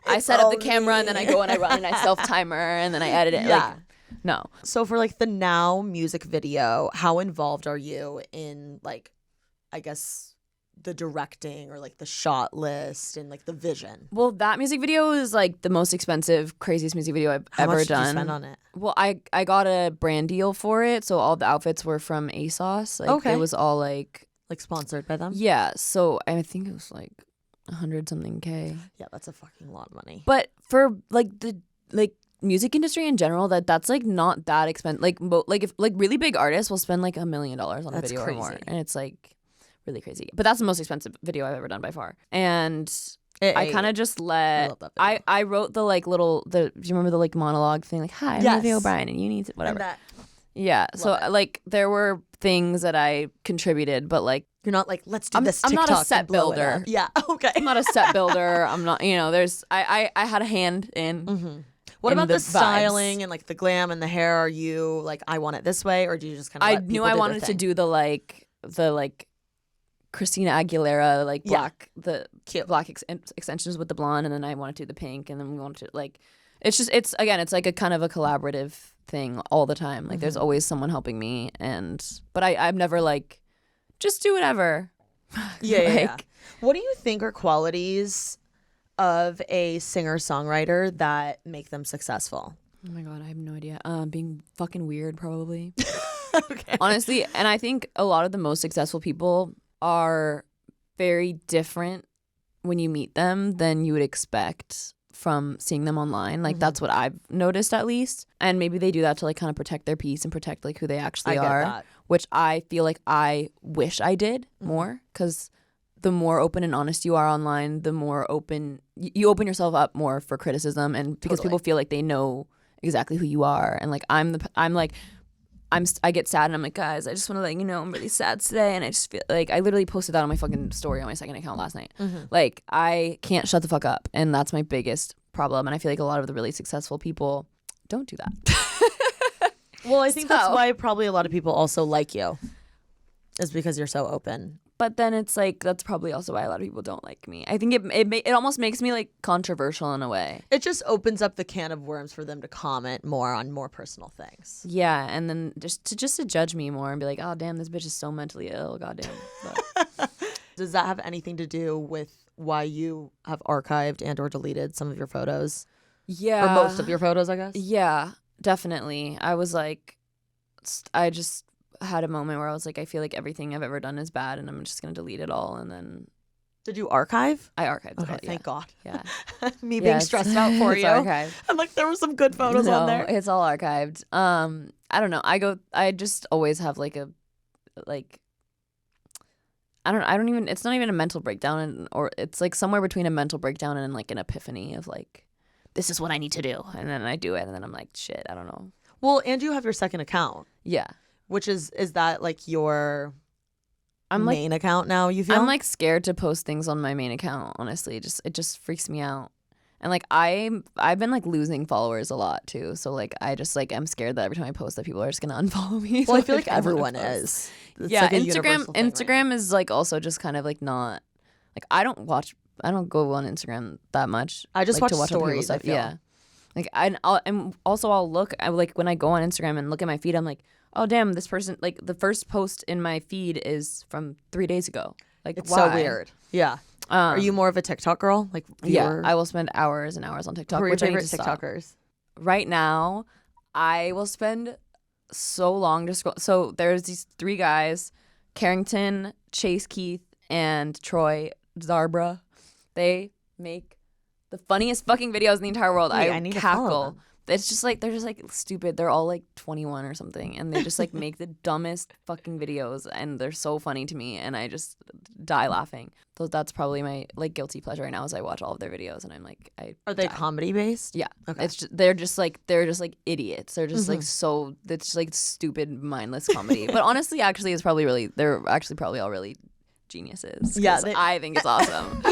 S2: I set up the camera, and then I go and I run and I self timer, and then I edit it.
S1: Yeah.
S2: Like, no.
S1: So for like the Now music video, how involved are you in like, I guess, the directing or like the shot list and like the vision?
S2: Well, that music video is like the most expensive, craziest music video I've
S1: How
S2: ever
S1: much
S2: done.
S1: did you spend on it?
S2: Well, I got a brand deal for it, so all the outfits were from ASOS. Like
S1: Okay.
S2: it was all like
S1: Like sponsored by them?
S2: Yeah. So I think it was like 100 something K.
S1: Yeah, that's a fucking lot of money.
S2: But for like the music industry in general, that's like not that expensive. Like if like really big artists will spend like $1 million on a video or more, and it's like really crazy. But that's the most expensive video I've ever done by far. And I kind of just let I wrote the like little do you remember the like monologue thing, like, hi, I'm Olivia O'Brien and you need to, whatever. Yeah. So like there were things that I contributed, but like
S1: you're not like, let's do this TikTok.
S2: I'm not a set builder.
S1: Yeah. Okay.
S2: I'm not a set builder. I'm not, there's I had a hand in.
S1: Mm-hmm. What about the styling and like the glam and the hair? Are you like, I want it this way, or do you just kind of?
S2: I knew I wanted to do the Christina Aguilera like black black extensions with the blonde, and then I wanted to do the pink, and then we wanted to like it's like a kind of a collaborative thing all the time. Like there's always someone helping me, but I'm never like just do whatever.
S1: Yeah. What do you think are qualities of a singer-songwriter that make them successful?
S2: Oh my God, I have no idea. Being fucking weird, probably.
S1: Okay.
S2: Honestly, and I think a lot of the most successful people are very different when you meet them than you would expect from seeing them online. Like that's what I've noticed, at least. And maybe they do that to like kind of protect their peace and protect like who they actually are, which I feel like I wish I did more, because the more open and honest you are online, the more you open yourself up more for criticism, and because people feel like they know exactly who you are. And like I get sad and I'm like, guys, I just want to let you know I'm really sad today, and I just feel like I literally posted that on my fucking story on my second account last night. Like I can't shut the fuck up, and that's my biggest problem. And I feel like a lot of the really successful people don't do that.
S1: Well, I think that's why probably a lot of people also like you, is because you're so open.
S2: But then it's like that's probably also why a lot of people don't like me. I think it almost makes me like controversial in a way.
S1: It just opens up the can of worms for them to comment more on more personal things.
S2: Yeah, and then just to judge me more and be like, oh damn, this bitch is so mentally ill. Goddamn.
S1: Does that have anything to do with why you have archived and or deleted some of your photos?
S2: Yeah,
S1: or most of your photos, I guess.
S2: Yeah, definitely. I was like, I just had a moment where I was like, I feel like everything I've ever done is bad, and I'm just gonna delete it all. And then
S1: did you archive?
S2: I archived.
S1: Okay,
S2: it all, yeah.
S1: thank God.
S2: Yeah,
S1: me being stressed out for you.
S2: Archived.
S1: I'm like, there were some good photos on there.
S2: It's all archived. I don't know. I just always have like a I don't even. It's not even a mental breakdown, or it's like somewhere between a mental breakdown and like an epiphany of like, this is what I need to do, and then I do it, and then I'm like, shit, I don't know.
S1: Well, and you have your second account.
S2: Yeah.
S1: Which is that like your main account now, you feel?
S2: I'm like scared to post things on my main account, honestly. It just freaks me out. And like I've been like losing followers a lot too. So like I just like I'm scared that every time I post that people are just gonna unfollow me.
S1: Well, I feel like everyone is. It's
S2: yeah,
S1: like
S2: Instagram
S1: right?
S2: is like also just kind of like not like I don't go on Instagram that much.
S1: I just
S2: like,
S1: watch stories.
S2: Stuff. Yeah. Like I'll look like when I go on Instagram and look at my feed, I'm like, oh damn, this person, like the first post in my feed is from 3 days ago. Like
S1: it's
S2: why?
S1: so weird. Yeah. Are you more of a TikTok girl? Like
S2: yeah, I will spend hours and hours on TikTok.
S1: Who are your favorite
S2: TikTokers? Right now, I will spend so long to scroll. So there's these 3 guys, Carrington, Chase Keith, and Troy Zarbra. They make the funniest fucking videos in the entire world.
S1: I need
S2: cackle.
S1: To follow them.
S2: It's just like they're just like stupid. They're all like 21 or something, and they just like make the dumbest fucking videos, and they're so funny to me, and I just die laughing. So that's probably my like guilty pleasure right now, is I watch all of their videos, and I'm like,
S1: are they comedy based?
S2: Yeah.
S1: Okay.
S2: They're just like idiots. They're just like so. It's just like stupid, mindless comedy. But honestly, actually, they're actually probably all really geniuses.
S1: Yeah,
S2: I think it's awesome.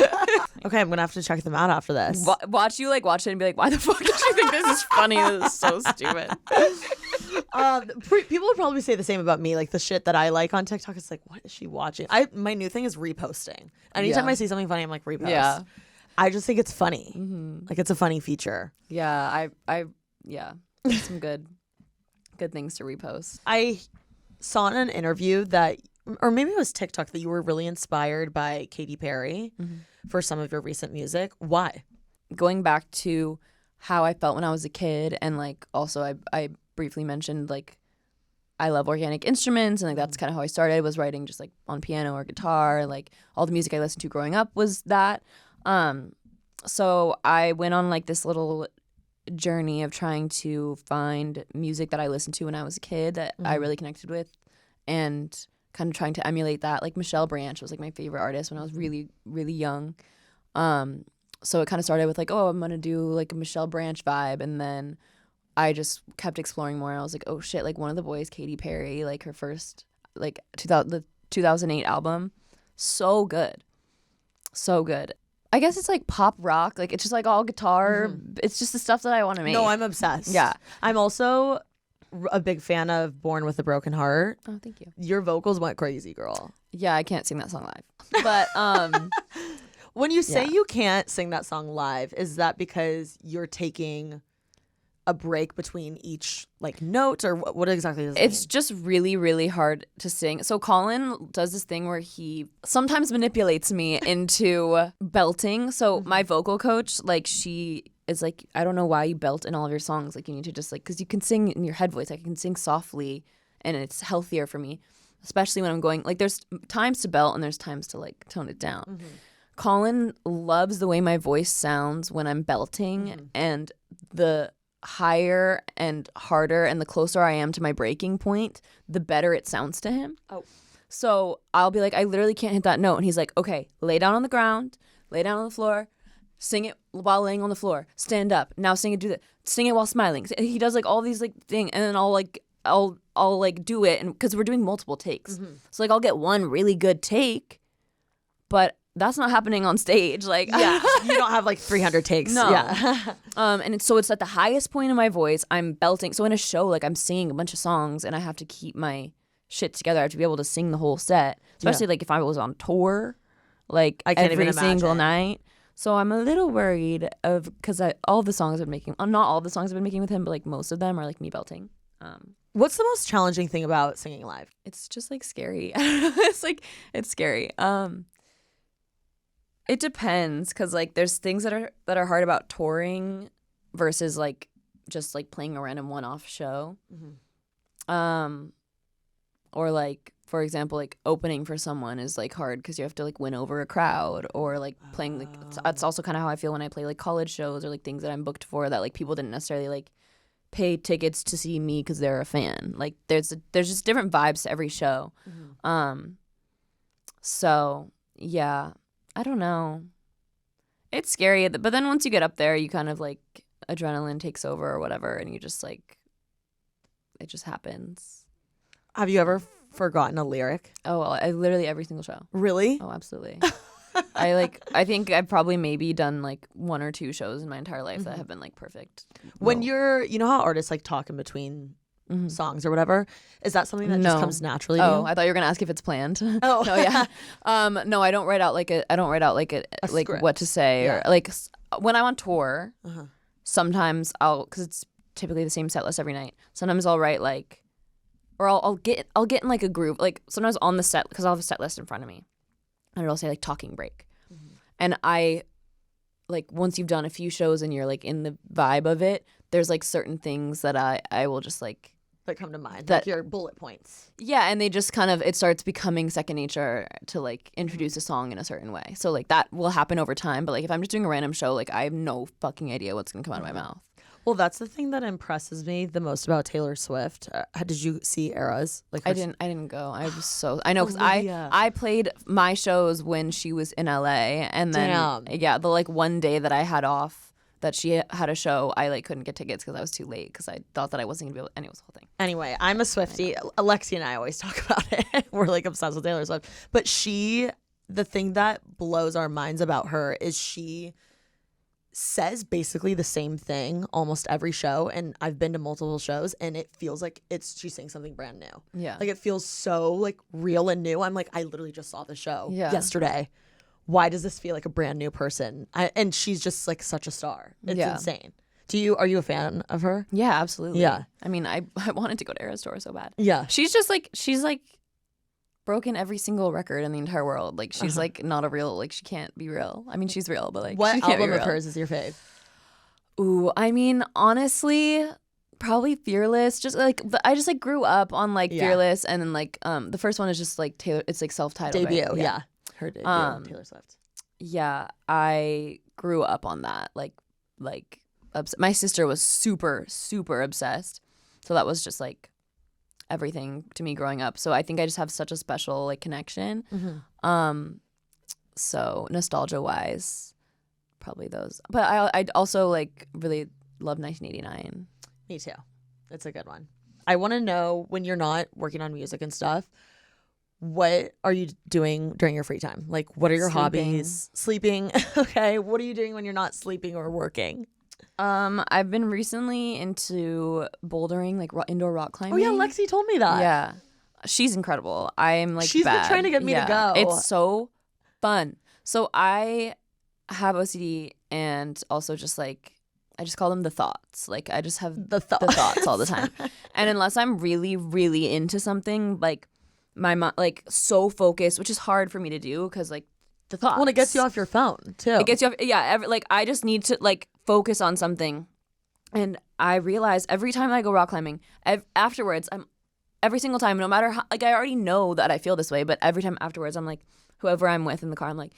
S1: Okay, I'm gonna have to check them out after this.
S2: Watch it and be like, why the fuck did you think this is funny? This is so stupid.
S1: People would probably say the same about me. Like the shit that I like on TikTok, it's like, what is she watching? My new thing is reposting. Anytime I see something funny, I'm like, repost.
S2: Yeah.
S1: I just think it's funny. Like it's a funny feature.
S2: Yeah, there's some good things to repost.
S1: I saw in an interview that, or maybe it was TikTok, that you were really inspired by Katy Perry for some of your recent music. Why?
S2: Going back to how I felt when I was a kid, and like also I briefly mentioned like I love organic instruments, and like that's kind of how I started, was writing just like on piano or guitar. Like all the music I listened to growing up was that. So I went on like this little journey of trying to find music that I listened to when I was a kid that I really connected with, and kind of trying to emulate that. Like Michelle Branch was like my favorite artist when I was really, really young. So it kind of started with like, oh, I'm gonna do like a Michelle Branch vibe, and then I just kept exploring more. And I was like, oh shit, like one of the boys, Katy Perry, like her first like the 2008 album, so good, so good. I guess it's like pop rock. Like it's just like all guitar. It's just the stuff that I want to make.
S1: No, I'm obsessed.
S2: Yeah.
S1: I'm also a big fan of Born with a Broken Heart.
S2: Oh, thank you.
S1: Your vocals went crazy, girl.
S2: Yeah, I can't sing that song live. But
S1: when you say you can't sing that song live, is that because you're taking a break between each like note, or what exactly does it
S2: it's
S1: mean?
S2: just really, really hard to sing. So Colin does this thing where he sometimes manipulates me into belting. So my vocal coach, like she is like, I don't know why you belt in all of your songs. Like you need to just like, because you can sing in your head voice. I can sing softly and it's healthier for me, especially when I'm going, like there's times to belt and there's times to like tone it down. Colin loves the way my voice sounds when I'm belting, and the higher and harder and the closer I am to my breaking point, the better it sounds to him.
S1: Oh.
S2: So I'll be like, I literally can't hit that note. And he's like, okay, lay down on the ground, lay down on the floor, sing it while laying on the floor, stand up, now sing it, do that, sing it while smiling. He does like all these like things, and then I'll like do it, and because we're doing multiple takes. So like I'll get one really good take, but that's not happening on stage. Like,
S1: Yeah, you don't have like 300 takes.
S2: No.
S1: Yeah.
S2: So it's at the highest point of my voice. I'm belting. So in a show, like I'm singing a bunch of songs, and I have to keep my shit together. I have to be able to sing the whole set, especially like if I was on tour, like
S1: I can't
S2: every
S1: even
S2: single
S1: imagine.
S2: night. So I'm a little worried of, because all the songs I've been making, not all the songs I've been making with him, but like most of them are like me belting.
S1: What's the most challenging thing about singing live?
S2: It's just like scary. It's like, it's scary. It depends, because like there's things that are hard about touring versus like just like playing a random one-off show. Or like, for example, like opening for someone is like hard because you have to like win over a crowd, or like playing like that's also kind of how I feel when I play like college shows or like things that I'm booked for that like people didn't necessarily like pay tickets to see me because they're a fan. Like there's just different vibes to every show. So yeah, I don't know. It's scary, but then once you get up there, you kind of like adrenaline takes over or whatever, and you just like, it just happens.
S1: Have you ever forgotten a lyric?
S2: Oh, I literally every single show.
S1: Really?
S2: Oh, absolutely. I think I've probably maybe done like one or two shows in my entire life that have been like perfect.
S1: When you know how artists like talk in between songs or whatever, is that something that just comes naturally to you?
S2: I thought you were gonna ask if it's planned.
S1: Oh.
S2: No, yeah. No, I don't write out like a like
S1: script.
S2: what to say, or like when I'm on tour. Sometimes because it's typically the same set list every night. Sometimes I'll write like, or I'll get in like a groove. Like sometimes on the set, because I'll have a set list in front of me, and it'll say like talking break, and I like once you've done a few shows and you're like in the vibe of it, there's like certain things that I will just like
S1: that come to mind,
S2: that
S1: like your bullet points.
S2: Yeah, and they just kind of, it starts becoming second nature to like introduce a song in a certain way. So like that will happen over time, but like if I'm just doing a random show, like I have no fucking idea what's gonna come out of my mouth.
S1: Well, that's the thing that impresses me the most about Taylor Swift. Did you see Eras? Like
S2: I didn't go. I was so, I know, because
S1: Olivia.
S2: I played my shows when she was in LA, and then
S1: Damn.
S2: the like one day that I had off that she had a show, I like couldn't get tickets because I was too late, because I thought that I wasn't gonna be able to, and it was the whole thing.
S1: Anyway, I'm a Swiftie. Alexi and I always talk about it. We're like obsessed with Taylor Swift. But the thing that blows our minds about her is she says basically the same thing almost every show, and I've been to multiple shows, and it feels like she's saying something brand new.
S2: Yeah.
S1: Like it feels so like real and new. I'm like, I literally just saw the show yesterday. Why does this feel like a brand new person? And she's just like such a star. It's insane. Are you a fan of her?
S2: Yeah, absolutely.
S1: Yeah.
S2: I mean, I wanted to go to Eras Tour so bad.
S1: Yeah.
S2: She's like broken every single record in the entire world. Like she's like not a real, like she can't be real. I mean, she's real, but like
S1: What
S2: she can't be
S1: album of
S2: real.
S1: hers is your fave?
S2: Ooh, I mean, honestly, Probably Fearless. Just like I just like grew up on like
S1: Yeah.
S2: Fearless, and then like the first one is just like Taylor. It's like self-titled.
S1: Debut,
S2: right?
S1: yeah. Her debut, Taylor Swift.
S2: Yeah, I grew up on that. Like my sister was super obsessed, so that was just like everything to me growing up. So I think I just have such a special like connection. So nostalgia wise, probably those. But I also like really love 1989.
S1: Me too. It's a good one. I want to know, when you're not working on music and stuff, what are you doing during your free time? Like, what are your hobbies? Sleeping. Okay. What are you doing when you're not sleeping or working?
S2: I've been recently into bouldering, like indoor rock climbing.
S1: Oh yeah, Lexi told me that.
S2: Yeah, she's incredible. I'm like,
S1: she's been trying to get me to go.
S2: It's so fun. So I have OCD, and also just like, I just call them the thoughts. Like, I just have the thoughts all the time. And unless I'm really, really into something, like my mind, like so focused, which is hard for me to do because like the thoughts.
S1: Well, it gets you off your phone too.
S2: It gets you off. Yeah. Like I just need to like focus on something. And I realize every time I go rock climbing, afterwards, every single time, no matter how, like I already know that I feel this way, but every time afterwards, I'm like, whoever I'm with in the car, I'm like,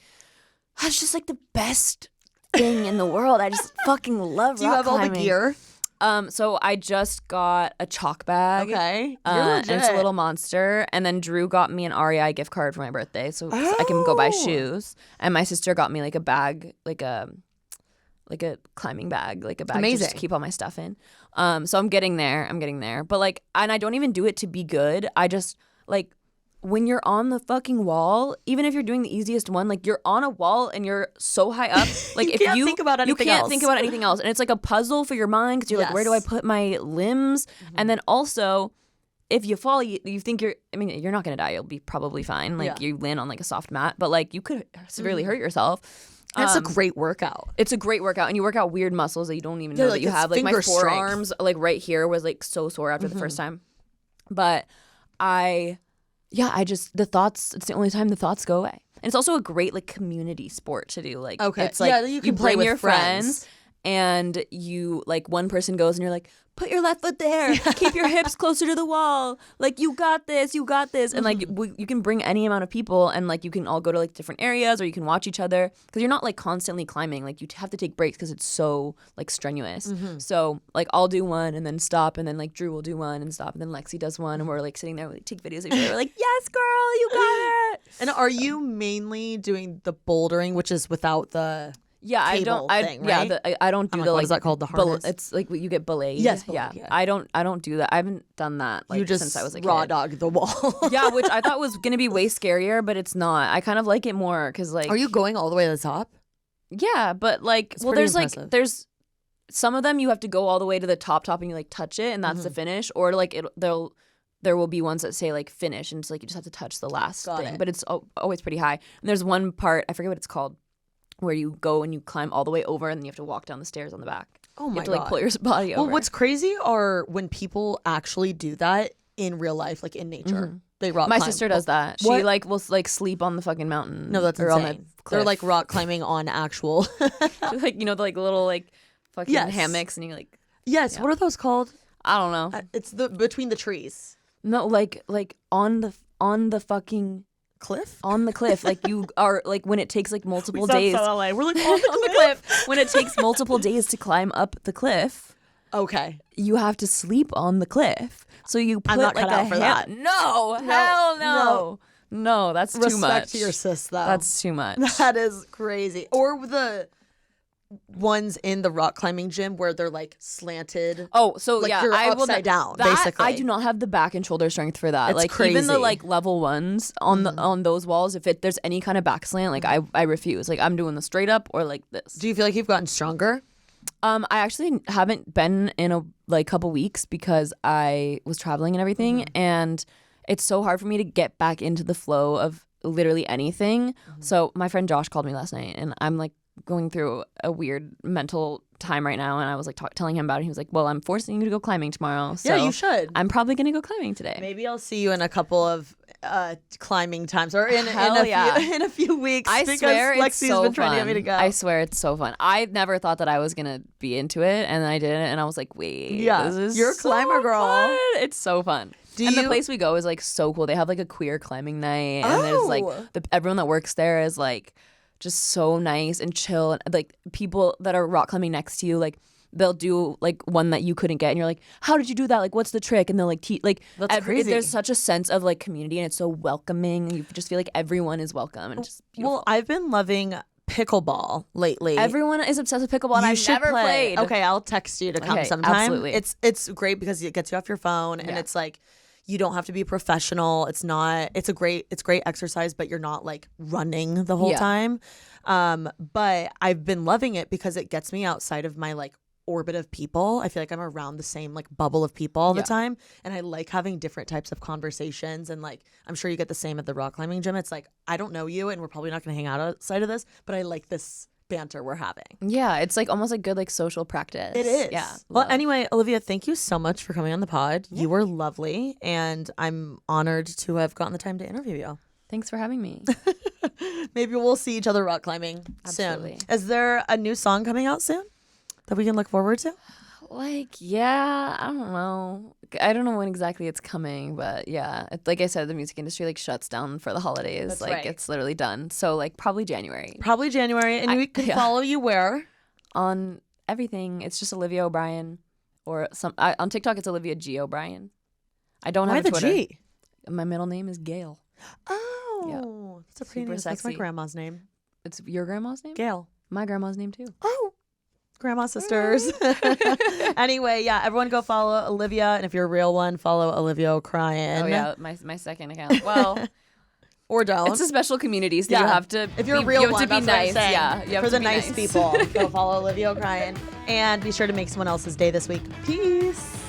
S2: that's just like the best thing in the world. I just fucking love rock climbing.
S1: Do you have all the gear?
S2: So I just got a chalk bag.
S1: Okay.
S2: And it's a little monster. And then Drew got me an REI gift card for my birthday, so I can go buy shoes. And my sister got me like a bag, like a climbing bag, like a bag to just keep all my stuff in. So I'm getting there. But like, and I don't even do it to be good. I just like, when you're on the fucking wall, even if you're doing the easiest one, like you're on a wall and you're so high up, like
S1: you can't think about anything else.
S2: Think about anything else, and it's like a puzzle for your mind because you're like, where do I put my limbs? And then also, if you fall, you think you're not gonna die. You'll be probably fine. Like you land on like a soft mat, but like you could severely hurt yourself.
S1: It's a great workout.
S2: It's a great workout, and you work out weird muscles that you don't even know that you have. Like my forearms, like right here, was like so sore after the first time. But the thoughts, it's the only time the thoughts go away. And it's also a great like community sport to do. Like, it's like
S1: you can
S2: play
S1: with
S2: your friends, and you like, one person goes and you're like, put your left foot there, keep your hips closer to the wall, like you got this, and like you can bring any amount of people, and like you can all go to like different areas, or you can watch each other, because you're not like constantly climbing. Like you have to take breaks because it's so like strenuous. So like I'll do one and then stop, and then like Drew will do one and stop, and then Lexi does one, and we're like sitting there, we take videos of each other. We're like, yes girl, you got it.
S1: And are you mainly doing the bouldering, which is without the
S2: I don't. I don't do the like.
S1: What is that called? The harness.
S2: It's like you get belayed.
S1: Yes.
S2: Yeah. I don't do that. I haven't done that like since I was a kid.
S1: Raw dog the wall.
S2: Yeah, which I thought was gonna be way scarier, but it's not. I kind of like it more because like.
S1: Are you going all the way to the top?
S2: Yeah, but like, there's impressive. Like there's some of them you have to go all the way to the top and you like touch it, and that's the finish, or like there will be ones that say like finish, and it's like you just have to touch the last thing, but it's always pretty high. And there's one part, I forget what it's called, where you go and you climb all the way over, and then you have to walk down the stairs on the back.
S1: Oh my God.
S2: You have to like pull your body over.
S1: Well, what's crazy are when people actually do that in real life, like in nature. They rock climb.
S2: My sister does that. She like will like sleep on the fucking mountain.
S1: No, that's insane. On the cliff. They're like rock climbing on actual
S2: like, the like little like fucking hammocks, and you like
S1: what are those called?
S2: I don't know.
S1: It's the between the trees.
S2: No, like on the fucking
S1: cliff?
S2: On the cliff. Like you are like, when it takes like multiple days.
S1: So LA. We're like on the cliff.
S2: When it takes multiple days to climb up the cliff.
S1: Okay.
S2: You have to sleep on the cliff. So you put
S1: I'm not
S2: like
S1: cut out for that.
S2: No, hell no. No, that's too much.
S1: Respect to your sis though.
S2: That's too much.
S1: That is crazy. Or the ones in the rock climbing gym where they're like slanted.
S2: Oh, so
S1: like
S2: yeah,
S1: you're
S2: I
S1: upside down. Basically,
S2: I do not have the back and shoulder strength for that.
S1: It's
S2: like
S1: crazy.
S2: Even the like level ones on on those walls, if there's any kind of back slant, like I refuse. Like I'm doing the straight up or like this.
S1: Do you feel like you've gotten stronger?
S2: I actually haven't been in a like couple weeks because I was traveling and everything, and it's so hard for me to get back into the flow of literally anything. So my friend Josh called me last night, and I'm like going through a weird mental time right now, and I was like telling him about it. He was like, well, I'm forcing you to go climbing tomorrow, so
S1: yeah, you should.
S2: I'm probably gonna go climbing today.
S1: Maybe I'll see you in a couple of climbing times or in a few weeks.
S2: I swear
S1: Lexi's
S2: it's so
S1: been trying
S2: fun.
S1: to get me to go.
S2: I swear it's so fun. I never thought that I was gonna be into it, and I didn't. And I was like, wait, this is
S1: you're a climber girl.
S2: Fun. It's so fun. The place we go is like so cool. They have like a queer climbing night, and there's like everyone that works there is like just so nice and chill, and like people that are rock climbing next to you, like they'll do like one that you couldn't get, and you're like, how did you do that? Like, what's the trick? And they'll like
S1: that's crazy.
S2: There's such a sense of like community, and it's so welcoming. You just feel like everyone is welcome, and just beautiful.
S1: Well, I've been loving pickleball lately.
S2: Everyone is obsessed with pickleball, and I've never played.
S1: Okay, I'll text you to come sometime.
S2: Absolutely.
S1: It's great because it gets you off your phone, and it's like you don't have to be professional. It's great exercise, but you're not like running the whole time. But I've been loving it because it gets me outside of my like orbit of people. I feel like I'm around the same like bubble of people all the time, and I like having different types of conversations. And like I'm sure you get the same at the rock climbing gym. It's like I don't know you, and we're probably not going to hang out outside of this, but I like this banter we're having.
S2: Yeah, it's like almost like good like social practice.
S1: It is.
S2: Yeah.
S1: Well, anyway, Olivia, thank you so much for coming on the pod. You were lovely, and I'm honored to have gotten the time to interview you.
S2: Thanks for having me.
S1: Maybe we'll see each other rock climbing
S2: Absolutely.
S1: soon. Is there a new song coming out soon that we can look forward to?
S2: Like, yeah, I don't know. I don't know when exactly it's coming, but yeah. Like I said, the music industry like shuts down for the holidays.
S1: That's
S2: like
S1: right.
S2: It's literally done. So like probably January.
S1: And we can follow you where?
S2: On everything. It's just Olivia O'Brien, or on TikTok it's Olivia G. O'Brien. I don't have a Twitter.
S1: Why the G?
S2: My middle name is Gail.
S1: Oh, that's a pretty name. That's my grandma's name.
S2: It's your grandma's name?
S1: Gail.
S2: My grandma's name too.
S1: Oh, grandma sisters. Anyway, yeah, everyone go follow Olivia, and if you're a real one, follow Olivia O'Brien.
S2: Oh yeah, my second account. Well,
S1: or don't.
S2: It's a special community, so you have to.
S1: If you're a real
S2: you have
S1: one,
S2: to be nice. Yeah, you have
S1: for
S2: to
S1: the
S2: be
S1: nice people, go follow Olivia O'Brien, and be sure to make someone else's day this week. Peace.